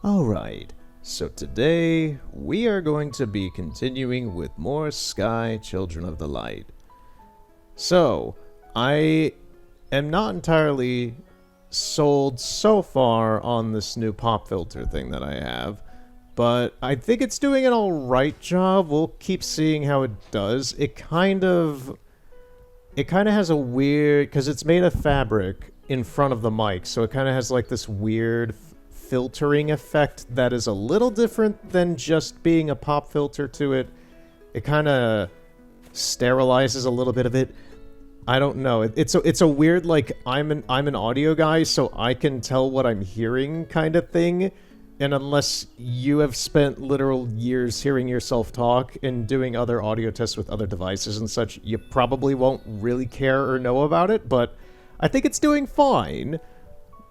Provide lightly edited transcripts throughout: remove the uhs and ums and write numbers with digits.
Alright, so today we are going to be continuing with more Sky Children of the Light. So, I am not entirely sold so far on this new pop filter thing that I have, but I think it's doing an alright job. We'll keep seeing how it does. It kind of has a weird, because it's made of fabric in front of the mic, so it kind of has like this weird filtering effect that is a little different than just being a pop filter to it. It kind of sterilizes a little bit of it. I don't know. It's a weird, like, I'm an audio guy, so I can tell what I'm hearing kind of thing. And unless you have spent literal years hearing yourself talk and doing other audio tests with other devices and such, you probably won't really care or know about it, but I think it's doing fine.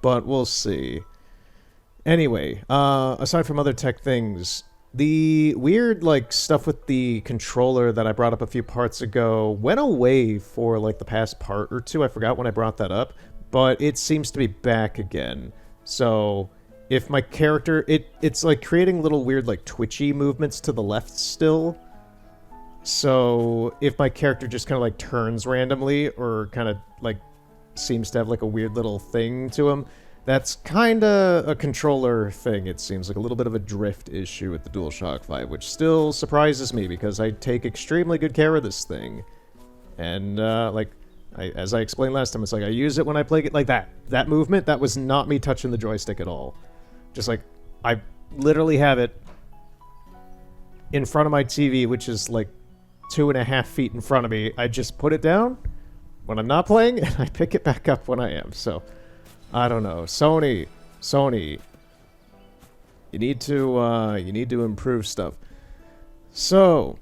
But we'll see. Anyway, aside from other tech things, the weird, like, stuff with the controller that I brought up a few parts ago went away for, like, the past part or two. I forgot when I brought that up, but it seems to be back again. So, if my character... It's, like, creating little weird, like, twitchy movements to the left still. So, if my character just kind of, like, turns randomly or kind of, like, seems to have, like, a weird little thing to him... That's kinda a controller thing, it seems, like a little bit of a drift issue with the DualShock 5, which still surprises me because I take extremely good care of this thing. And, as I explained last time, it's like I use it when I play it like that. That movement, that was not me touching the joystick at all. Just like, I literally have it in front of my TV, which is like 2.5 feet in front of me. I just put it down when I'm not playing, and I pick it back up when I am, so... I don't know. Sony, you need to improve stuff. So,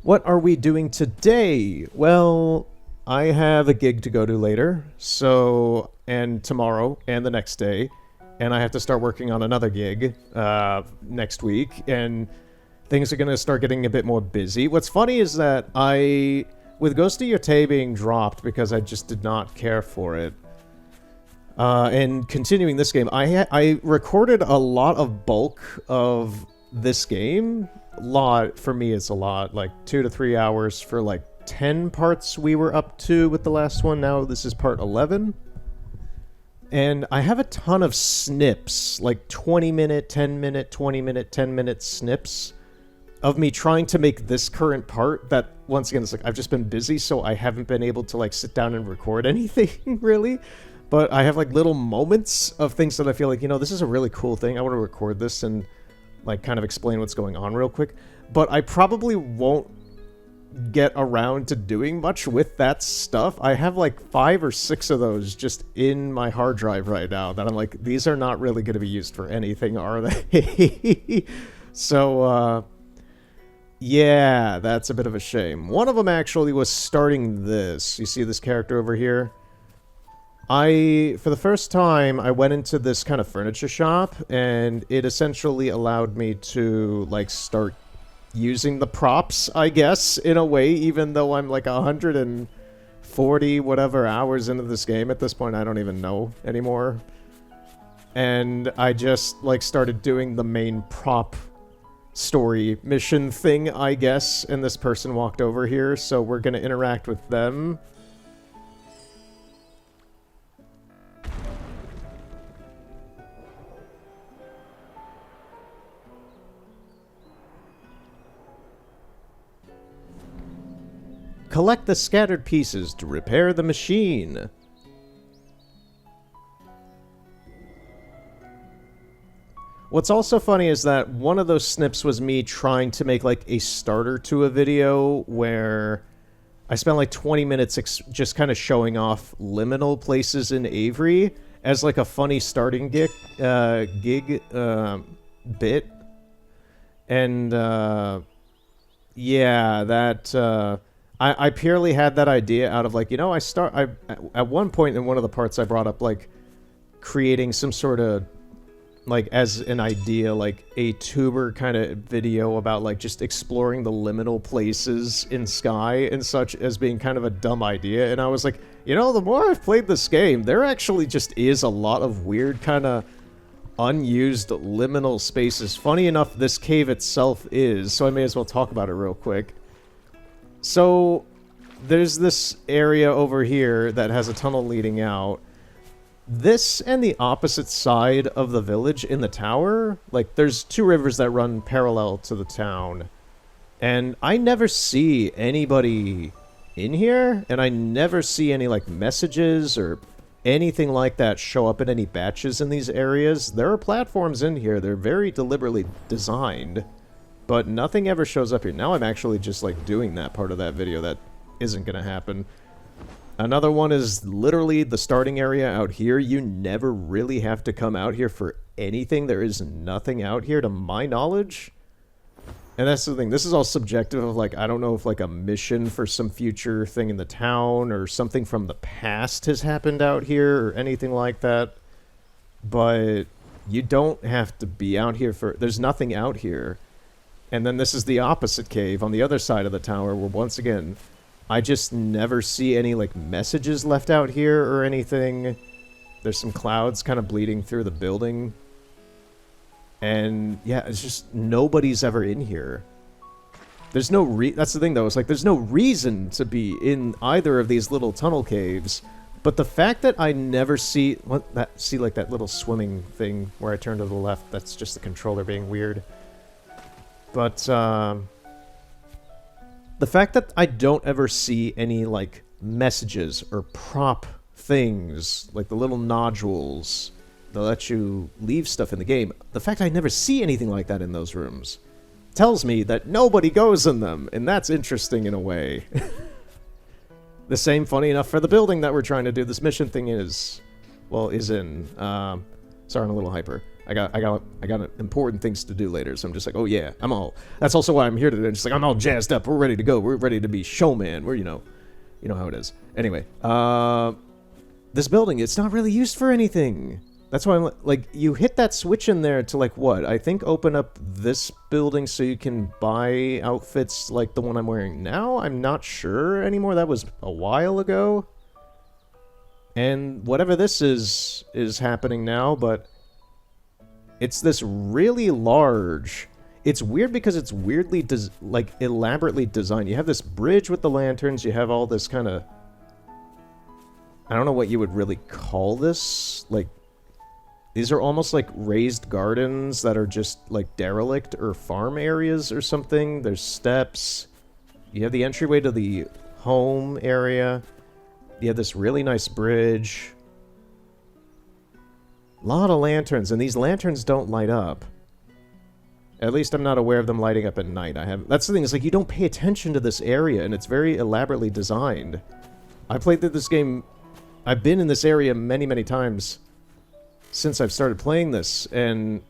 what are we doing today? Well, I have a gig to go to later, so, and tomorrow, and the next day, and I have to start working on another gig, next week, and things are gonna start getting a bit more busy. What's funny is that with Ghost of Yotei being dropped because I just did not care for it, and continuing this game, I recorded a lot of bulk of this game. For me, it's a lot. Like, 2 to 3 hours for, like, 10 parts we were up to with the last one. Now this is part 11. And I have a ton of snips, like 20-minute, 10-minute, 20-minute, 10-minute snips of me trying to make this current part that, once again, it's like I've just been busy, so I haven't been able to, like, sit down and record anything, really. But I have, like, little moments of things that I feel like, you know, this is a really cool thing. I want to record this and, like, kind of explain what's going on real quick. But I probably won't get around to doing much with that stuff. I have, like, 5 or 6 of those just in my hard drive right now that I'm like, these are not really going to be used for anything, are they? So, yeah, that's a bit of a shame. One of them actually was starting this. You see this character over here? For the first time, I went into this kind of furniture shop, and it essentially allowed me to, like, start using the props, I guess, in a way, even though I'm, like, 140 whatever hours into this game. At this point, I don't even know anymore. And I just, like, started doing the main prop story mission thing, I guess, and this person walked over here, so we're gonna interact with them. Collect the scattered pieces to repair the machine. What's also funny is that one of those snips was me trying to make, like, a starter to a video where I spent, like, 20 minutes just kind of showing off liminal places in Avery as, like, a funny starting gig bit. And, yeah, that, I purely had that idea out of, like, you know, at one point in one of the parts I brought up, like, creating some sort of, like, as an idea, like, a tuber kind of video about, like, just exploring the liminal places in Sky and such as being kind of a dumb idea. And I was like, you know, the more I've played this game, there actually just is a lot of weird kind of unused liminal spaces. Funny enough, this cave itself is, so I may as well talk about it real quick. So, there's this area over here that has a tunnel leading out. This and the opposite side of the village in the tower, like, there's two rivers that run parallel to the town. And I never see anybody in here, and I never see any, like, messages or anything like that show up in any batches in these areas. There are platforms in here, they're very deliberately designed, but nothing ever shows up here. Now I'm actually just, like, doing that part of that video that isn't gonna happen. Another one is literally the starting area out here. You never really have to come out here for anything. There is nothing out here to my knowledge. And that's the thing. This is all subjective of, like, I don't know if, like, a mission for some future thing in the town or something from the past has happened out here or anything like that. But you don't have to be out here for... There's nothing out here. And then this is the opposite cave on the other side of the tower where, once again, I just never see any, like, messages left out here or anything. There's some clouds kind of bleeding through the building. And, yeah, it's just nobody's ever in here. There's no that's the thing, though. It's like, there's no reason to be in either of these little tunnel caves. But the fact that I never see... see, like, that little swimming thing where I turn to the left, that's just the controller being weird. But, the fact that I don't ever see any, like, messages or prop things, like the little nodules that let you leave stuff in the game, the fact I never see anything like that in those rooms tells me that nobody goes in them, and that's interesting in a way. The same, funny enough, for the building that we're trying to do this mission thing is, well, is in. Sorry, I'm a little hyper. I got important things to do later, so I'm just like, oh yeah, that's also why I'm here today. Just like, I'm all jazzed up. We're ready to go. We're ready to be showman. We're, you know how it is. Anyway, this building, it's not really used for anything. That's why I'm like, you hit that switch in there to, like, what? I think open up this building so you can buy outfits like the one I'm wearing now? I'm not sure anymore. That was a while ago. And whatever this is happening now, but it's this really large... It's weird because it's weirdly, like, elaborately designed. You have this bridge with the lanterns, you have all this kind of... I don't know what you would really call this, like... These are almost like raised gardens that are just like derelict or farm areas or something. There's steps. You have the entryway to the home area. You have this really nice bridge. A lot of lanterns, and these lanterns don't light up. At least I'm not aware of them lighting up at night. That's the thing, is like you don't pay attention to this area, and it's very elaborately designed. I played through this game... I've been in this area many, many times since I've started playing this, and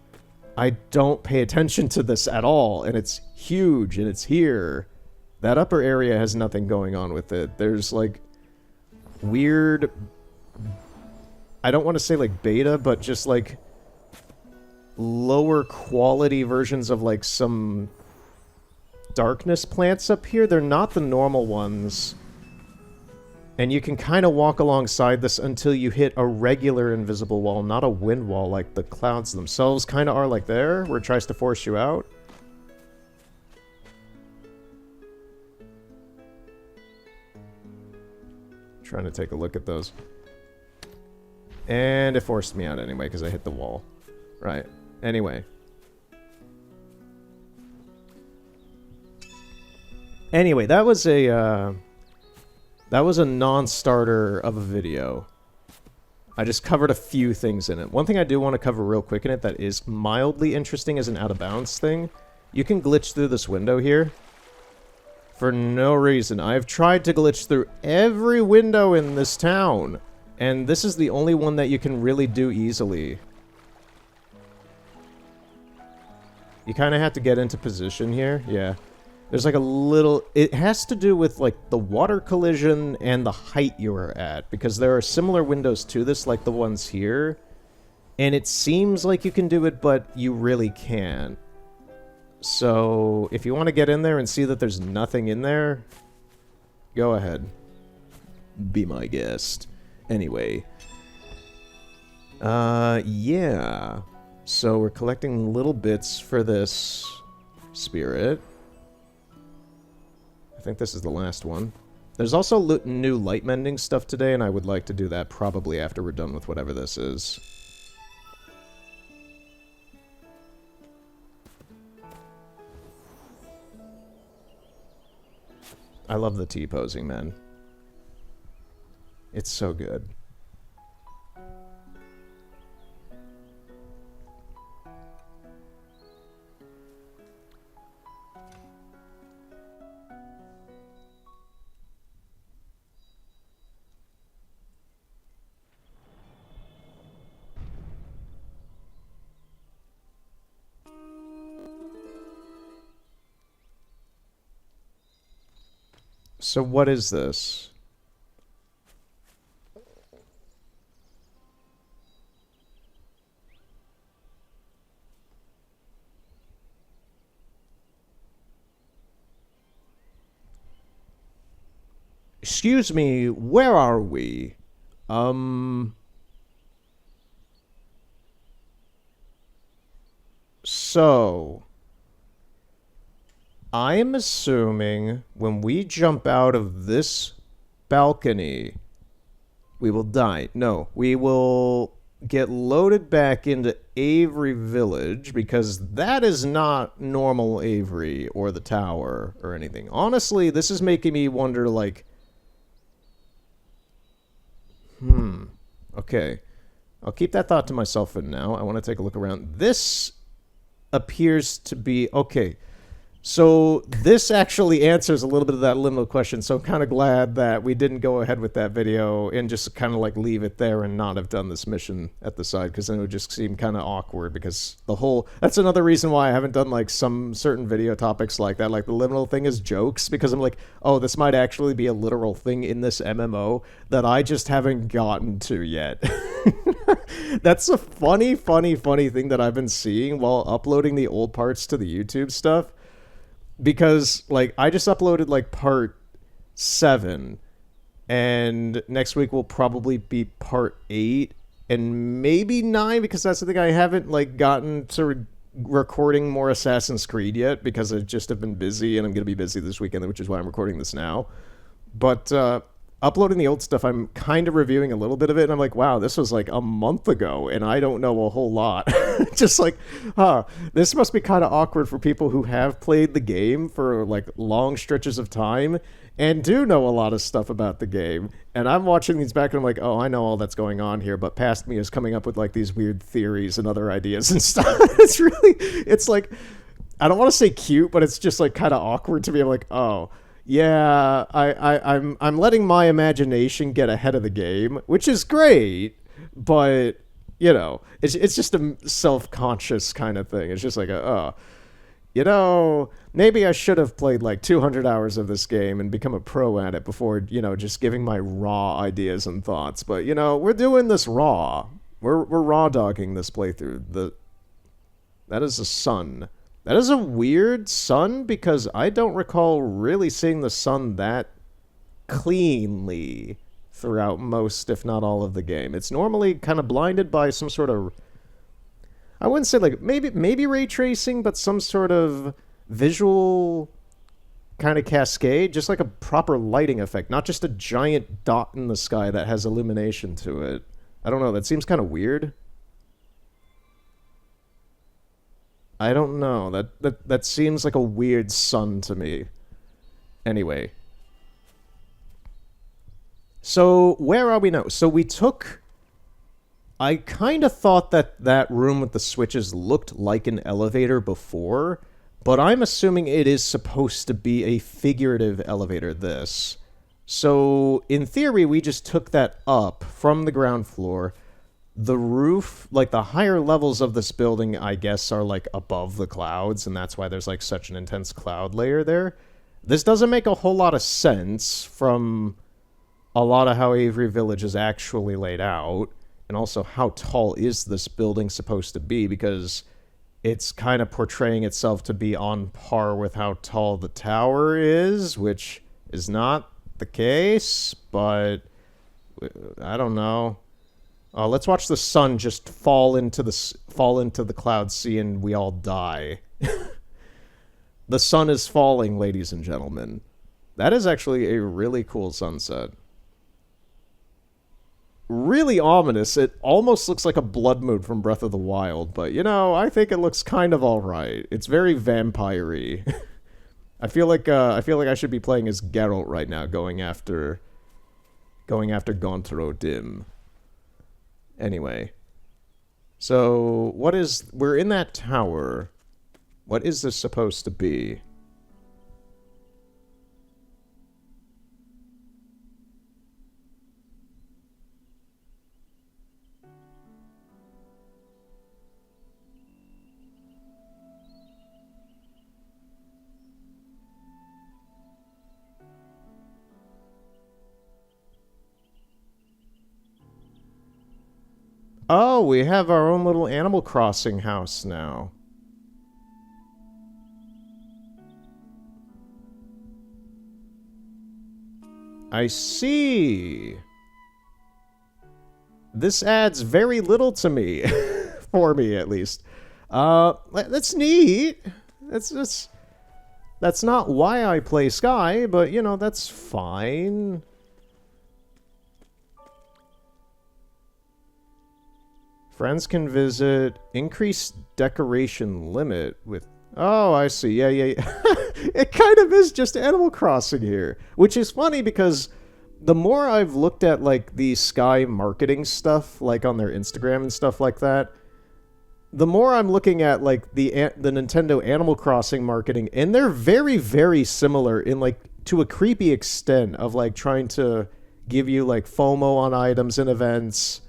I don't pay attention to this at all, and it's huge, and it's here. That upper area has nothing going on with it. There's, like, weird... I don't want to say, like, beta, but just, like, lower quality versions of, like, some darkness plants up here. They're not the normal ones. And you can kind of walk alongside this until you hit a regular invisible wall, not a wind wall like the clouds themselves kind of are like there, where it tries to force you out. Trying to take a look at those. And it forced me out anyway, because I hit the wall. Right. Anyway. Anyway, that was a non-starter of a video. I just covered a few things in it. One thing I do want to cover real quick in it that is mildly interesting as an out-of-bounds thing. You can glitch through this window here. For no reason. I've tried to glitch through every window in this town. And this is the only one that you can really do easily. You kind of have to get into position here. Yeah. There's like a little... It has to do with, like, the water collision and the height you are at. Because there are similar windows to this, like the ones here. And it seems like you can do it, but you really can't. So, if you want to get in there and see that there's nothing in there, go ahead. Be my guest. Anyway. Yeah. So we're collecting little bits for this spirit. I think this is the last one. There's also new light mending stuff today, and I would like to do that probably after we're done with whatever this is. I love the T-posing, man. It's so good. So what is this? Excuse me, where are we? So, I'm assuming when we jump out of this balcony, we will die. No, we will get loaded back into Avery Village, because that is not normal Avery or the tower or anything. Honestly, this is making me wonder, like... Okay. I'll keep that thought to myself for now. I want to take a look around. This appears to be... Okay. So this actually answers a little bit of that liminal question, so I'm kind of glad that we didn't go ahead with that video and just kind of like leave it there and not have done this mission at the side, because then it would just seem kind of awkward, because the whole... That's another reason why I haven't done like some certain video topics like that, like the liminal thing is jokes, because I'm like, oh, this might actually be a literal thing in this MMO that I just haven't gotten to yet. That's a funny thing that I've been seeing while uploading the old parts to the YouTube stuff. Because, like, I just uploaded, like, part 7, and next week will probably be part 8, and maybe 9, because that's the thing, I haven't, like, gotten to recording more Assassin's Creed yet, because I just have been busy, and I'm going to be busy this weekend, which is why I'm recording this now. But, uploading the old stuff, I'm kind of reviewing a little bit of it, and I'm like, wow, this was like a month ago, and I don't know a whole lot. Just like, this must be kind of awkward for people who have played the game for like long stretches of time and do know a lot of stuff about the game. And I'm watching these back, and I'm like, oh, I know all that's going on here, but past me is coming up with like these weird theories and other ideas and stuff. It's like, I don't want to say cute, but it's just like kind of awkward to me. I'm like, oh, yeah, I'm letting my imagination get ahead of the game, which is great, but, you know, it's just a self-conscious kind of thing. It's just like, you know, maybe I should have played like 200 hours of this game and become a pro at it before, you know, just giving my raw ideas and thoughts. But, you know, we're doing this raw. We're raw dogging this playthrough. That is a sun. That is a weird sun, because I don't recall really seeing the sun that cleanly throughout most, if not all, of the game. It's normally kind of blinded by some sort of... I wouldn't say, like, maybe ray tracing, but some sort of visual kind of cascade, just like a proper lighting effect, not just a giant dot in the sky that has illumination to it. I don't know, that seems kind of weird. I don't know. That seems like a weird sun to me. Anyway. So, where are we now? So we took... I kind of thought that room with the switches looked like an elevator before, but I'm assuming it is supposed to be a figurative elevator, this. So, in theory, we just took that up from the ground floor. The roof, like the higher levels of this building, I guess, are like above the clouds, and that's why there's like such an intense cloud layer there. This doesn't make a whole lot of sense from a lot of how Avery Village is actually laid out, and also how tall is this building supposed to be, because it's kind of portraying itself to be on par with how tall the tower is, which is not the case, but I don't know. Let's watch the sun just fall into the... fall into the cloud sea and we all die. The sun is falling, ladies and gentlemen. That is actually a really cool sunset. Really ominous. It almost looks like a blood moon from Breath of the Wild, but you know, I think it looks kind of alright. It's very vampire-y. I feel like I should be playing as Geralt right now, going after Gontro Dim. Anyway. So, we're in that tower. What is this supposed to be? Oh, we have our own little Animal Crossing house now. I see. This adds very little to me. For me, at least. That's neat. That's not why I play Sky, but, you know, that's fine. Friends can visit. Increase decoration limit with... Oh, I see. Yeah. It kind of is just Animal Crossing here. Which is funny because the more I've looked at, like, the Sky marketing stuff, like, on their Instagram and stuff like that, the more I'm looking at, like, the Nintendo Animal Crossing marketing, and they're very, very similar in, like, to a creepy extent of, like, trying to give you, like, FOMO on items and events,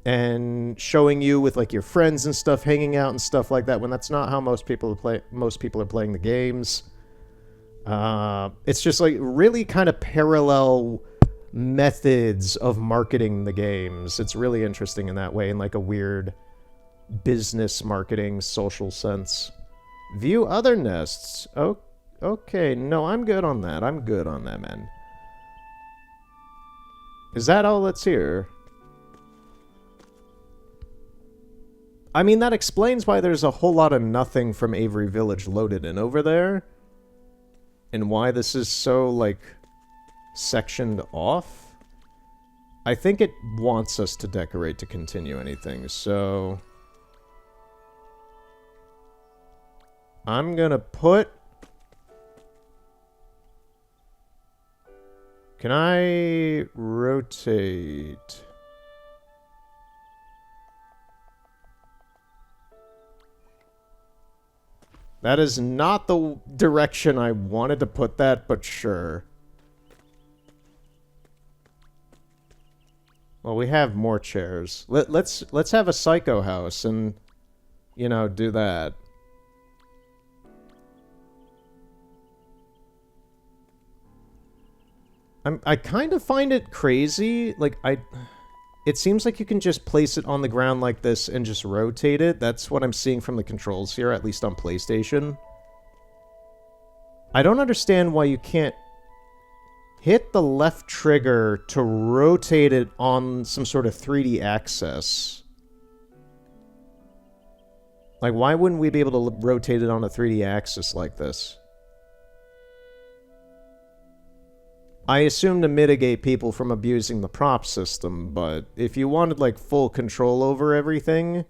and showing you with like your friends and stuff hanging out and stuff like that when that's not how most people are playing the games. It's just like really kind of parallel methods of marketing the games. It's really interesting in that way, in like a weird business marketing social sense. View other nests. Oh, okay. No, I'm good on that. I'm good on that, man. Is that all that's here? I mean, that explains why there's a whole lot of nothing from Avery Village loaded in over there. And why this is so, like, sectioned off. I think it wants us to decorate to continue anything, so... I'm gonna put... Can I rotate... That is not the direction I wanted to put that, but sure. Well, we have more chairs. Let's have a psycho house and, you know, do that. I kind of find it crazy. Like, it seems like you can just place it on the ground like this and just rotate it. That's what I'm seeing from the controls here, at least on PlayStation. I don't understand why you can't hit the left trigger to rotate it on some sort of 3D axis. Like, why wouldn't we be able to rotate it on a 3D axis like this? I assume to mitigate people from abusing the prop system, but if you wanted, like, full control over everything,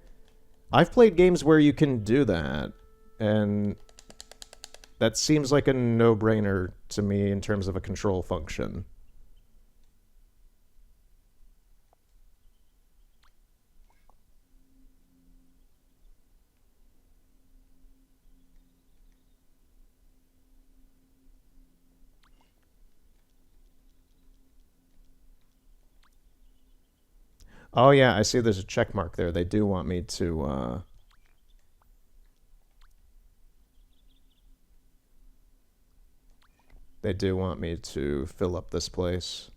I've played games where you can do that, and that seems like a no-brainer to me in terms of a control function. Oh yeah, I see there's a check mark there. They do want me to, They do want me to fill up this place.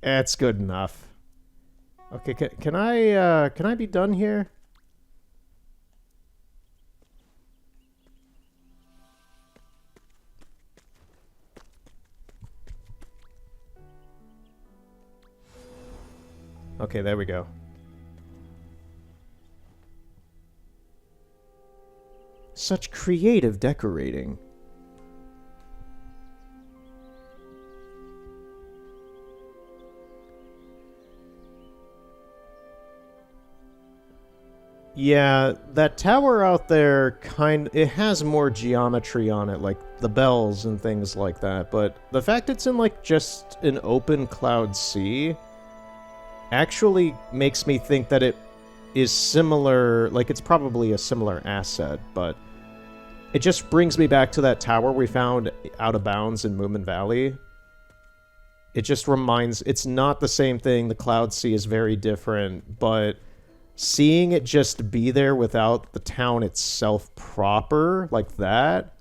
It's good enough. Okay, can I be done here? Okay, there we go. Such creative decorating. Yeah, that tower out there it has more geometry on it, like the bells and things like that, but the fact it's in like just an open cloud sea actually makes me think that it is similar, like it's probably a similar asset, but it just brings me back to that tower we found out of bounds in Moomin Valley. It just reminds, it's not the same thing, the cloud sea is very different, but seeing it just be there without the town itself proper, like that,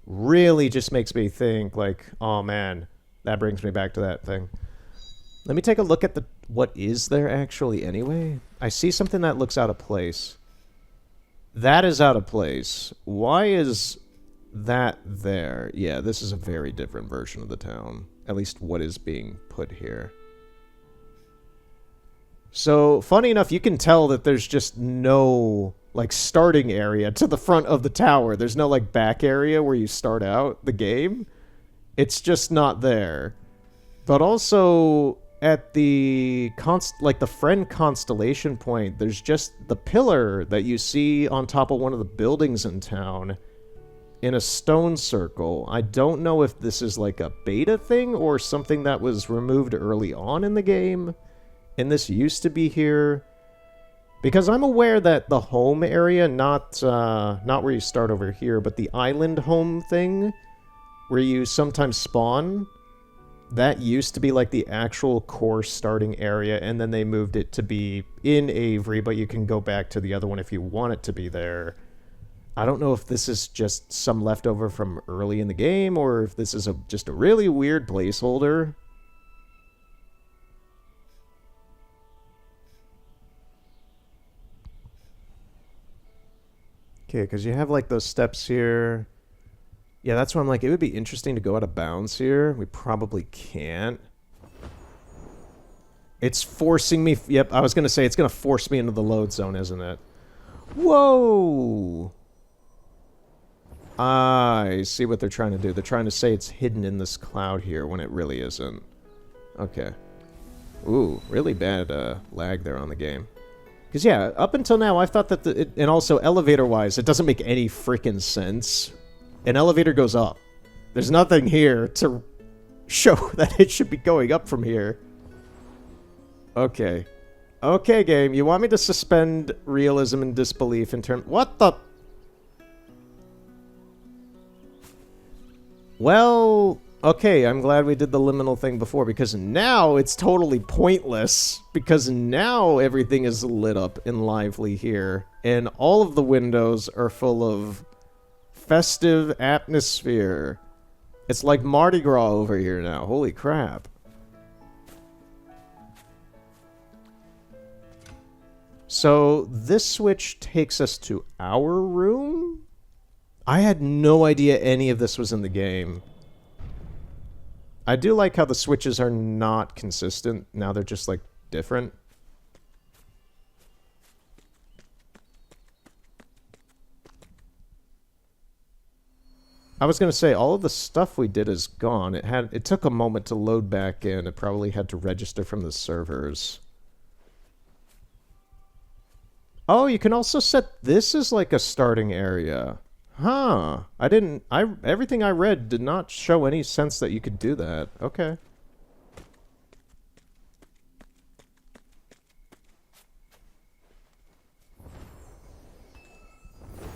really just makes me think, like, oh man, that brings me back to that thing. Let me take a look at what is there actually anyway. I see something that looks out of place. That is out of place. Why is that there? Yeah, this is a very different version of the town. At least what is being put here. So, funny enough, you can tell that there's just no, like, starting area to the front of the tower. There's no, like, back area where you start out the game. It's just not there. But also, at the, the friend constellation point, there's just the pillar that you see on top of one of the buildings in town in a stone circle. I don't know if this is, like, a beta thing or something that was removed early on in the game. And this used to be here, because I'm aware that the home area, not where you start over here, but the island home thing, where you sometimes spawn, that used to be like the actual core starting area, and then they moved it to be in Avery, but you can go back to the other one if you want it to be there. I don't know if this is just some leftover from early in the game, or if this is just a really weird placeholder. Okay, because you have, like, those steps here. Yeah, that's why I'm like, it would be interesting to go out of bounds here. We probably can't. It's forcing me... Yep, I was going to say, it's going to force me into the load zone, isn't it? Whoa! I see what they're trying to do. They're trying to say it's hidden in this cloud here when it really isn't. Okay. Ooh, really bad lag there on the game. Because, yeah, up until now, I thought that and also elevator-wise, it doesn't make any freaking sense. An elevator goes up. There's nothing here to show that it should be going up from here. Okay. Okay, game, you want me to suspend realism and disbelief in terms... What the... Well... Okay, I'm glad we did the liminal thing before, because now it's totally pointless, because now everything is lit up and lively here, and all of the windows are full of festive atmosphere. It's like Mardi Gras over here now. Holy crap. So, this switch takes us to our room? I had no idea any of this was in the game. I do like how the switches are not consistent. Now they're just, like, different. I was gonna say, all of the stuff we did is gone. It took a moment to load back in. It probably had to register from the servers. Oh, you can also set this as, like, a starting area. Huh. Everything I read did not show any sense that you could do that. Okay.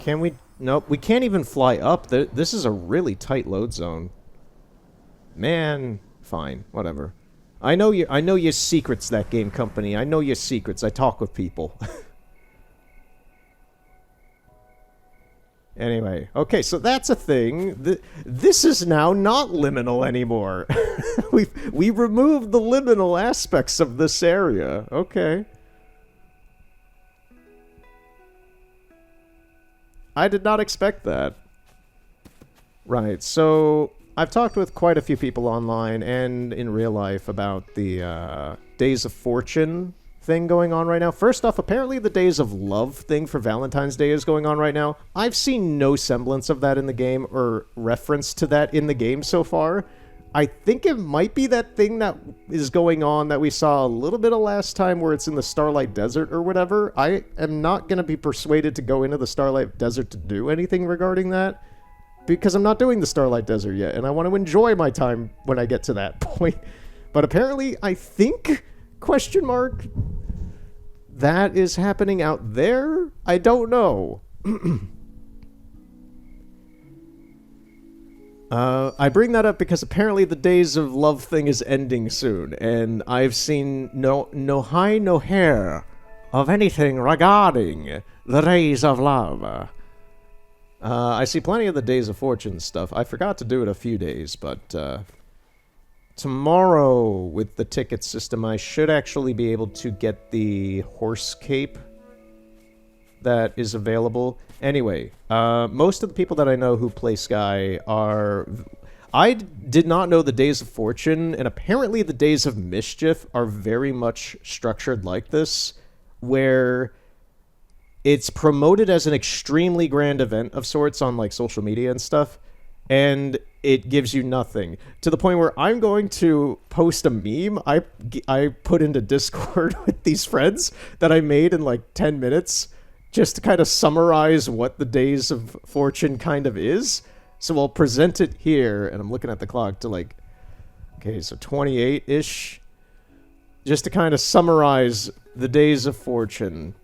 Can we... Nope, we can't even fly up. This is a really tight load zone. Man, fine, whatever. I know your secrets, that game company. I know your secrets. I talk with people. Anyway, okay, so that's a thing. This is now not liminal anymore. we removed the liminal aspects of this area. Okay. I did not expect that. Right, so I've talked with quite a few people online and in real life about the Days of Fortune thing going on right now. First off, apparently the Days of Love thing for Valentine's Day is going on right now. I've seen no semblance of that in the game or reference to that in the game so far. I think it might be that thing that is going on that we saw a little bit of last time where it's in the Starlight Desert or whatever. I am not going to be persuaded to go into the Starlight Desert to do anything regarding that because I'm not doing the Starlight Desert yet and I want to enjoy my time when I get to that point. But apparently, I think... question mark? That is happening out there? I don't know. I bring that up because apparently the Days of Love thing is ending soon, and I've seen no high, no hair of anything regarding the Days of Love. I see plenty of the Days of Fortune stuff. I forgot to do it a few days, but tomorrow, with the ticket system, I should actually be able to get the horse cape that is available. Anyway, most of the people that I know who play Sky are... I did not know the Days of Fortune, and apparently the Days of Mischief are very much structured like this, where it's promoted as an extremely grand event of sorts on like social media and stuff, and it gives you nothing. To the point where I'm going to post a meme I put into Discord with these friends that I made in like 10 minutes just to kind of summarize what the Days of Fortune kind of is. So I'll present it here, and I'm looking at the clock to like, okay, so 28-ish. Just to kind of summarize the Days of Fortune.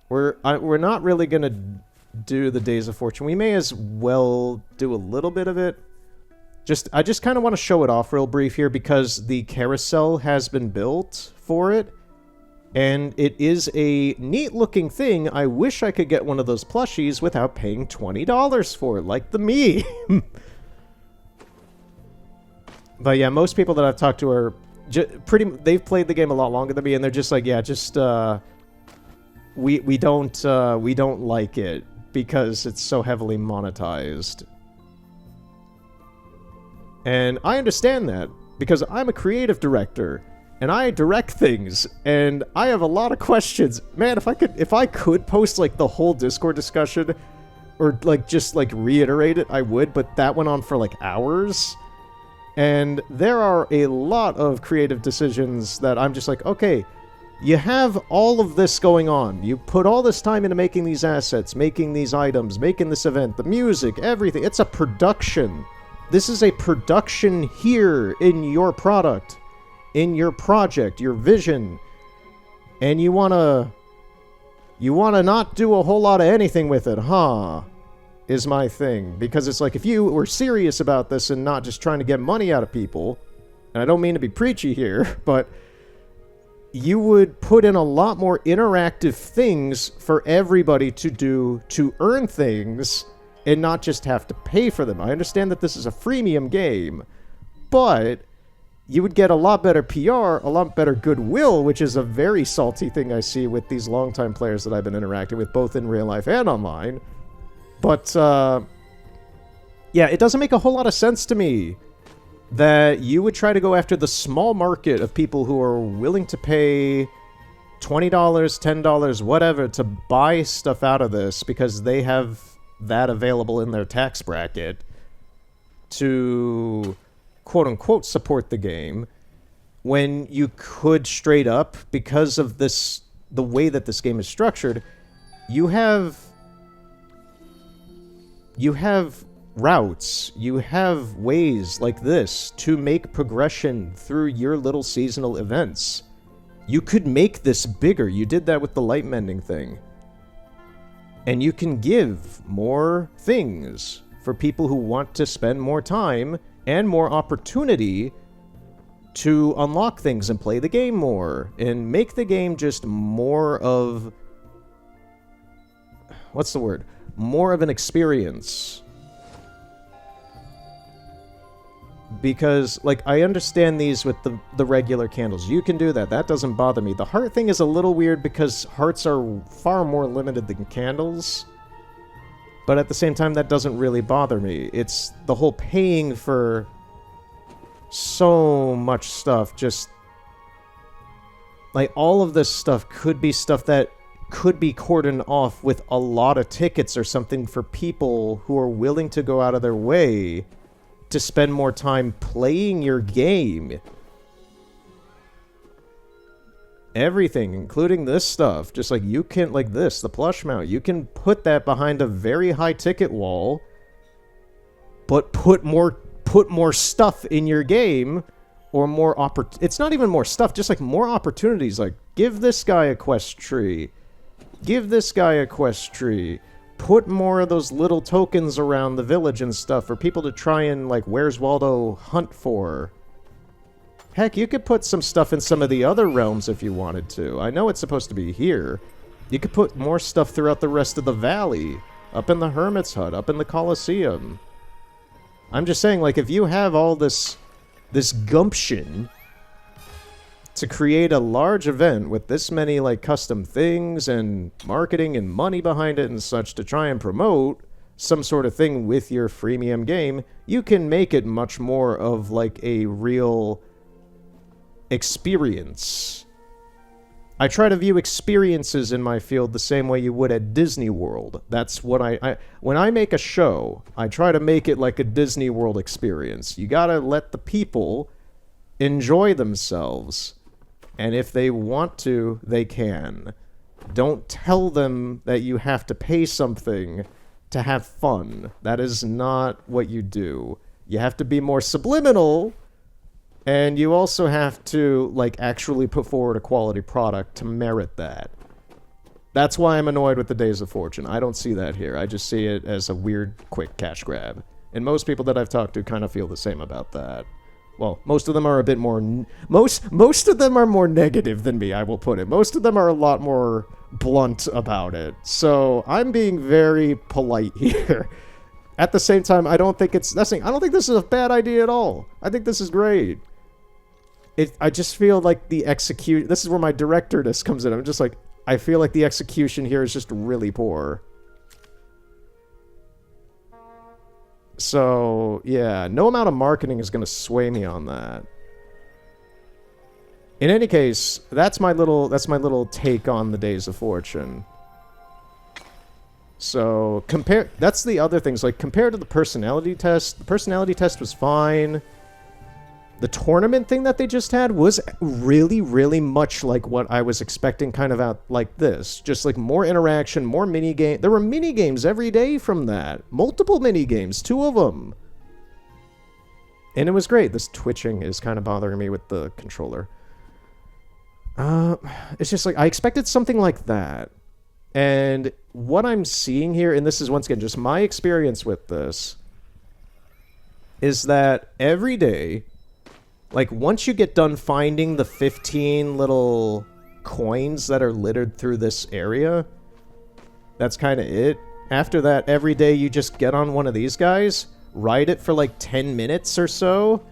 We're not really going to do the Days of Fortune. We may as well do a little bit of it. I just kind of want to show it off real brief here because the carousel has been built for it. And it is a neat looking thing. I wish I could get one of those plushies without paying $20 for it, like the meme. But yeah, most people that I've talked to are they've played the game a lot longer than me, and they're just like, yeah, just we don't like it because it's so heavily monetized. And I understand that because I'm a creative director and I direct things and I have a lot of questions. Man, if I could post like the whole Discord discussion or like just like reiterate it, I would, but that went on for like hours. And there are a lot of creative decisions that I'm just like, okay, you have all of this going on. You put all this time into making these assets, making these items, making this event, the music, everything. It's a production. This is a production here in your product, in your project, your vision. And you wanna not do a whole lot of anything with it, huh? Is my thing. Because it's like, if you were serious about this and not just trying to get money out of people, and I don't mean to be preachy here, but you would put in a lot more interactive things for everybody to do to earn things and not just have to pay for them. I understand that this is a freemium game, but you would get a lot better PR, a lot better goodwill, which is a very salty thing I see with these longtime players that I've been interacting with, both in real life and online. But, yeah, it doesn't make a whole lot of sense to me that you would try to go after the small market of people who are willing to pay $20, $10, whatever, to buy stuff out of this because they have that available in their tax bracket to quote-unquote support the game, when you could straight up, because of this, the way that this game is structured, you have routes, you have ways like this to make progression through your little seasonal events. You could make this bigger. You did that with the light mending thing. And you can give more things for people who want to spend more time and more opportunity to unlock things and play the game more and make the game just more of... what's the word? More of an experience. Because, like, I understand these with the regular candles. You can do that. That doesn't bother me. The heart thing is a little weird because hearts are far more limited than candles. But at the same time, that doesn't really bother me. It's the whole paying for so much stuff. Just, like, all of this stuff could be stuff that could be cordoned off with a lot of tickets or something for people who are willing to go out of their way to spend more time playing your game. Everything, including this stuff, just like you can, like this, the plush mount, you can put that behind a very high ticket wall, but put more stuff in your game, or more it's not even more stuff, just like more opportunities, like give this guy a quest tree, give this guy a quest tree, put more of those little tokens around the village and stuff for people to try and, like, Where's Waldo hunt for. Heck, you could put some stuff in some of the other realms if you wanted to. I know it's supposed to be here. You could put more stuff throughout the rest of the valley. Up in the Hermit's Hut, up in the Colosseum. I'm just saying, like, if you have all this gumption to create a large event with this many, like, custom things and marketing and money behind it and such to try and promote some sort of thing with your freemium game, you can make it much more of, like, a real experience. I try to view experiences in my field the same way you would at Disney World. That's what when I make a show, I try to make it like a Disney World experience. You gotta let the people enjoy themselves. And if they want to, they can. Don't tell them that you have to pay something to have fun. That is not what you do. You have to be more subliminal, and you also have to, like, actually put forward a quality product to merit that. That's why I'm annoyed with the Days of Fortune. I don't see that here. I just see it as a weird, quick cash grab. And most people that I've talked to kind of feel the same about that. Well, most of them are a bit more... Most of them are more negative than me, I will put it. Most of them are a lot more blunt about it. So, I'm being very polite here. At the same time, I don't think it's... I don't think this is a bad idea at all. I think this is great. I just feel like the execution... This is where my directorness comes in. I'm just like... I feel like the execution here is just really poor. So, yeah, no amount of marketing is going to sway me on that. In any case, that's my little take on the Days of Fortune. So, that's the other things, like, compared to the personality test was fine. The tournament thing that they just had was really, really much like what I was expecting, kind of out like this. Just like more interaction, more mini-game. There were mini-games every day from that. Multiple mini-games, 2 of them. And it was great. This twitching is kind of bothering me with the controller. It's just like, I expected something like that. And what I'm seeing here, and this is once again just my experience with this, is that every day... Like, once you get done finding the 15 little coins that are littered through this area, that's kind of it. After that, every day you just get on one of these guys, ride it for like 10 minutes or so,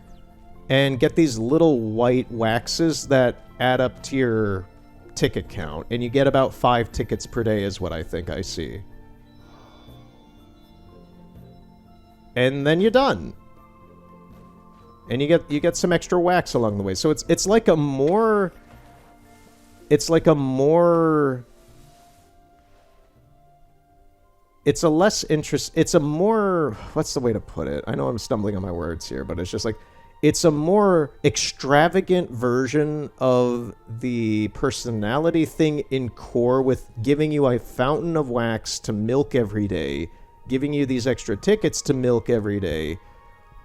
and get these little white waxes that add up to your ticket count. And you get about 5 tickets per day is what I think I see. And then you're done. And you get some extra wax along the way. So it's like a more... It's like a more... It's a less interest... It's a more... What's the way to put it? I know I'm stumbling on my words here, but it's just like... It's a more extravagant version of the personality thing in core, with giving you a fountain of wax to milk every day, giving you these extra tickets to milk every day.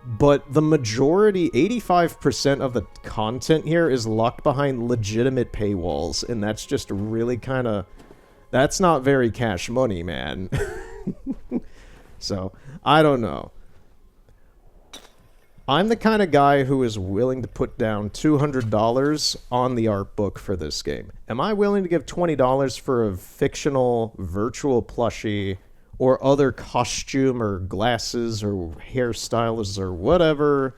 But the majority, 85% of the content here is locked behind legitimate paywalls, and that's just really kind of... That's not very cash money, man. So, I don't know. I'm the kind of guy who is willing to put down $200 on the art book for this game. Am I willing to give $20 for a fictional virtual plushie or other costume or glasses or hairstylists or whatever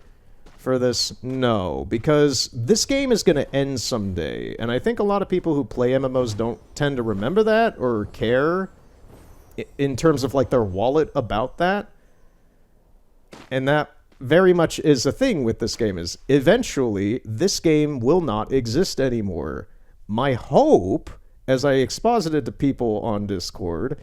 for this? No, because this game is going to end someday, and I think a lot of people who play MMOs don't tend to remember that or care in terms of like their wallet about that. And that very much is a thing with this game, is eventually this game will not exist anymore. My hope, as I exposited to people on Discord,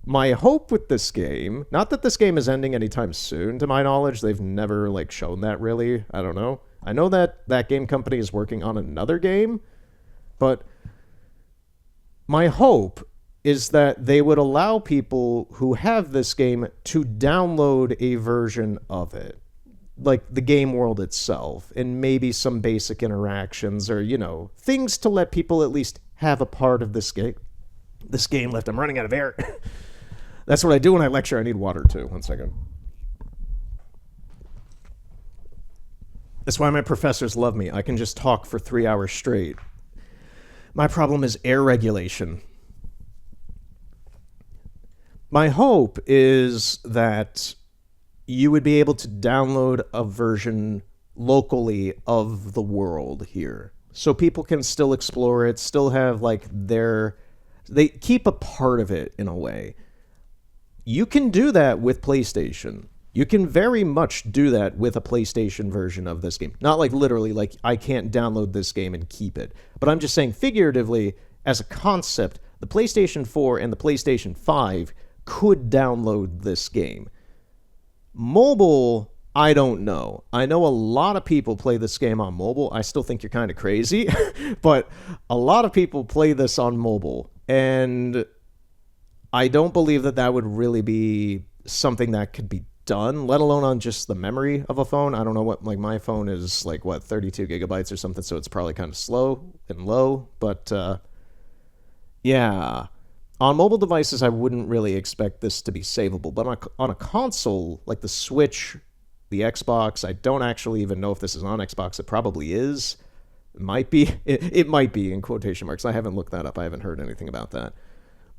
my hope with this game, not that this game is ending anytime soon, to my knowledge, they've never like shown that really, I don't know. I know that that game company is working on another game, but my hope is that they would allow people who have this game to download a version of it. Like the game world itself, and maybe some basic interactions or, you know, things to let people at least have a part of this game. This game left. I'm running out of air. That's what I do when I lecture. I need water too. 1 second. That's why my professors love me. I can just talk for 3 hours straight. My problem is air regulation. My hope is that you would be able to download a version locally of the world here. So people can still explore it, still have like they keep a part of it in a way. You can do that with PlayStation. You can very much do that with a PlayStation version of this game. Not like literally, like I can't download this game and keep it. But I'm just saying figuratively, as a concept, the PlayStation 4 and the PlayStation 5 could download this game. Mobile, I don't know. I know a lot of people play this game on mobile. I still think you're kind of crazy, but a lot of people play this on mobile, and I don't believe that that would really be something that could be done, let alone on just the memory of a phone. I don't know what, like my phone is like, what, 32 gigabytes or something, so it's probably kind of slow and low, but yeah. On mobile devices, I wouldn't really expect this to be savable, but on a console, like the Switch, the Xbox, I don't actually even know if this is on Xbox. It probably is. It might be. It might be, in quotation marks. I haven't looked that up. I haven't heard anything about that.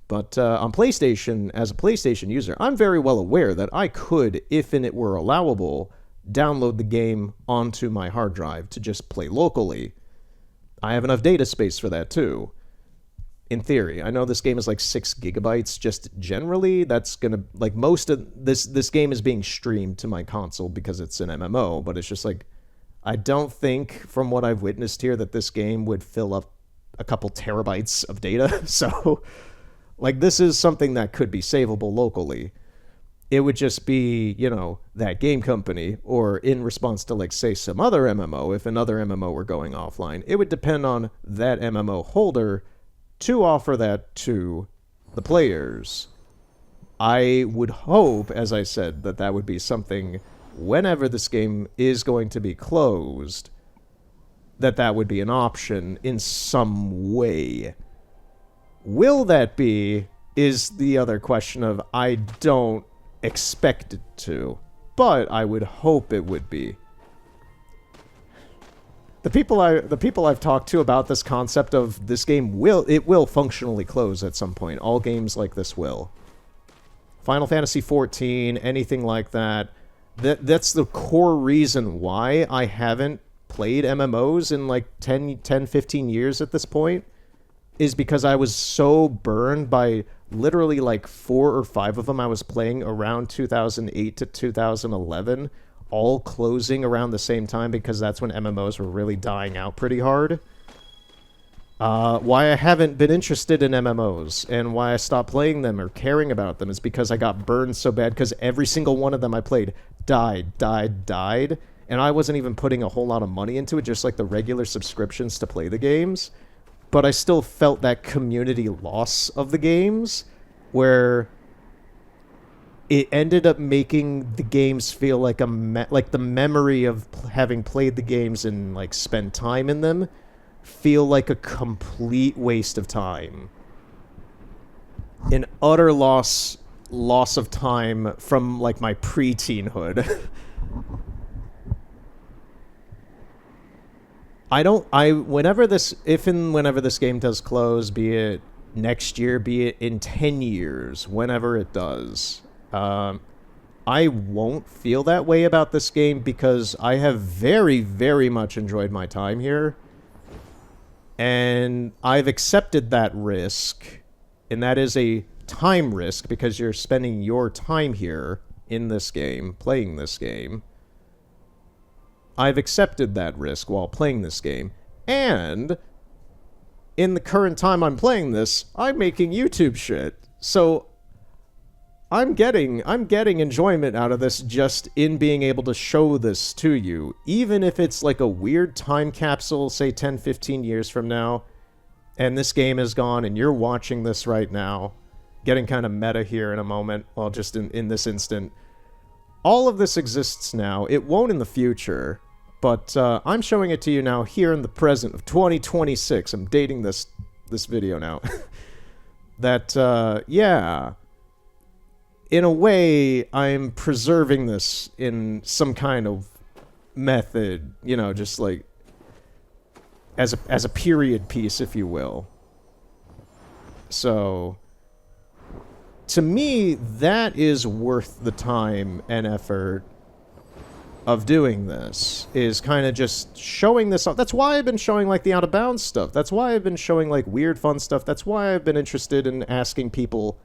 But on PlayStation, as a PlayStation user, I'm very well aware that I could, if and it were allowable, download the game onto my hard drive to just play locally. I have enough data space for that, too. In theory. I know this game is like 6 gigabytes just generally. That's gonna, like, most of this game is being streamed to my console because it's an MMO, but it's just like, I don't think from what I've witnessed here that this game would fill up a couple terabytes of data. So like, this is something that could be savable locally. It would just be, you know, that game company, or in response to, like, say, some other MMO, if another MMO were going offline, it would depend on that MMO holder to offer that to the players. I would hope, as I said, that that would be something whenever this game is going to be closed, that that would be an option in some way. Will that be, is the other question of, I don't expect it to, but I would hope it would be. The people I've talked to about this concept of this game will functionally close at some point. All games like this will. Final Fantasy XIV, anything like that. That's the core reason why I haven't played MMOs in like 10, 15 years at this point, is because I was so burned by literally like 4 or 5 of them I was playing around 2008 to 2011. All closing around the same time, because that's when MMOs were really dying out pretty hard. Why I haven't been interested in MMOs, and why I stopped playing them or caring about them, is because I got burned so bad, because every single one of them I played died, and I wasn't even putting a whole lot of money into it, just like the regular subscriptions to play the games. But I still felt that community loss of the games, where it ended up making the games feel like like the memory of having played the games and like spent time in them feel like a complete waste of time. An utter loss of time from like my pre-teenhood. whenever this game does close, be it next year, be it in 10 years, whenever it does, I won't feel that way about this game because I have very, very much enjoyed my time here. And I've accepted that risk, and that is a time risk because you're spending your time here in this game, playing this game. I've accepted that risk while playing this game, and in the current time I'm playing this, I'm making YouTube shit. So I'm getting enjoyment out of this just in being able to show this to you, even if it's like a weird time capsule, say 10, 15 years from now, and this game is gone and you're watching this right now, getting kind of meta here in a moment, well, just in this instant. All of this exists now. It won't in the future, but I'm showing it to you now here in the present of 2026. I'm dating this video now. That, yeah, in a way, I'm preserving this in some kind of method, you know, just like as a period piece, if you will. So to me, that is worth the time and effort of doing this, is kind of just showing this off. That's why I've been showing, like, the Out of Bounds stuff. That's why I've been showing, like, weird, fun stuff. That's why I've been interested in asking people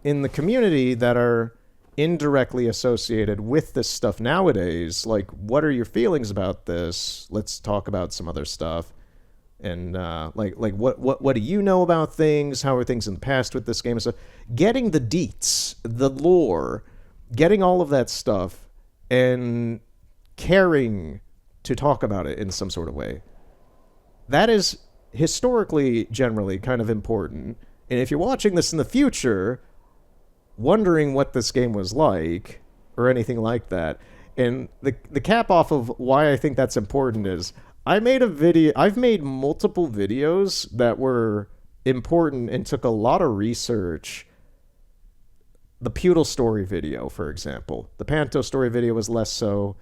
in the community that are indirectly associated with this stuff nowadays, like, what are your feelings about this? Let's talk about some other stuff. And like what do you know about things? How are things in the past with this game? So getting the deets, the lore, getting all of that stuff, and caring to talk about it in some sort of way. That is historically, generally, kind of important. And if you're watching this in the future, wondering what this game was like, or anything like that, and the cap off of why I think that's important is, I've made multiple videos that were important and took a lot of research. The Pewdle story video, for example. The Panto story video was less so.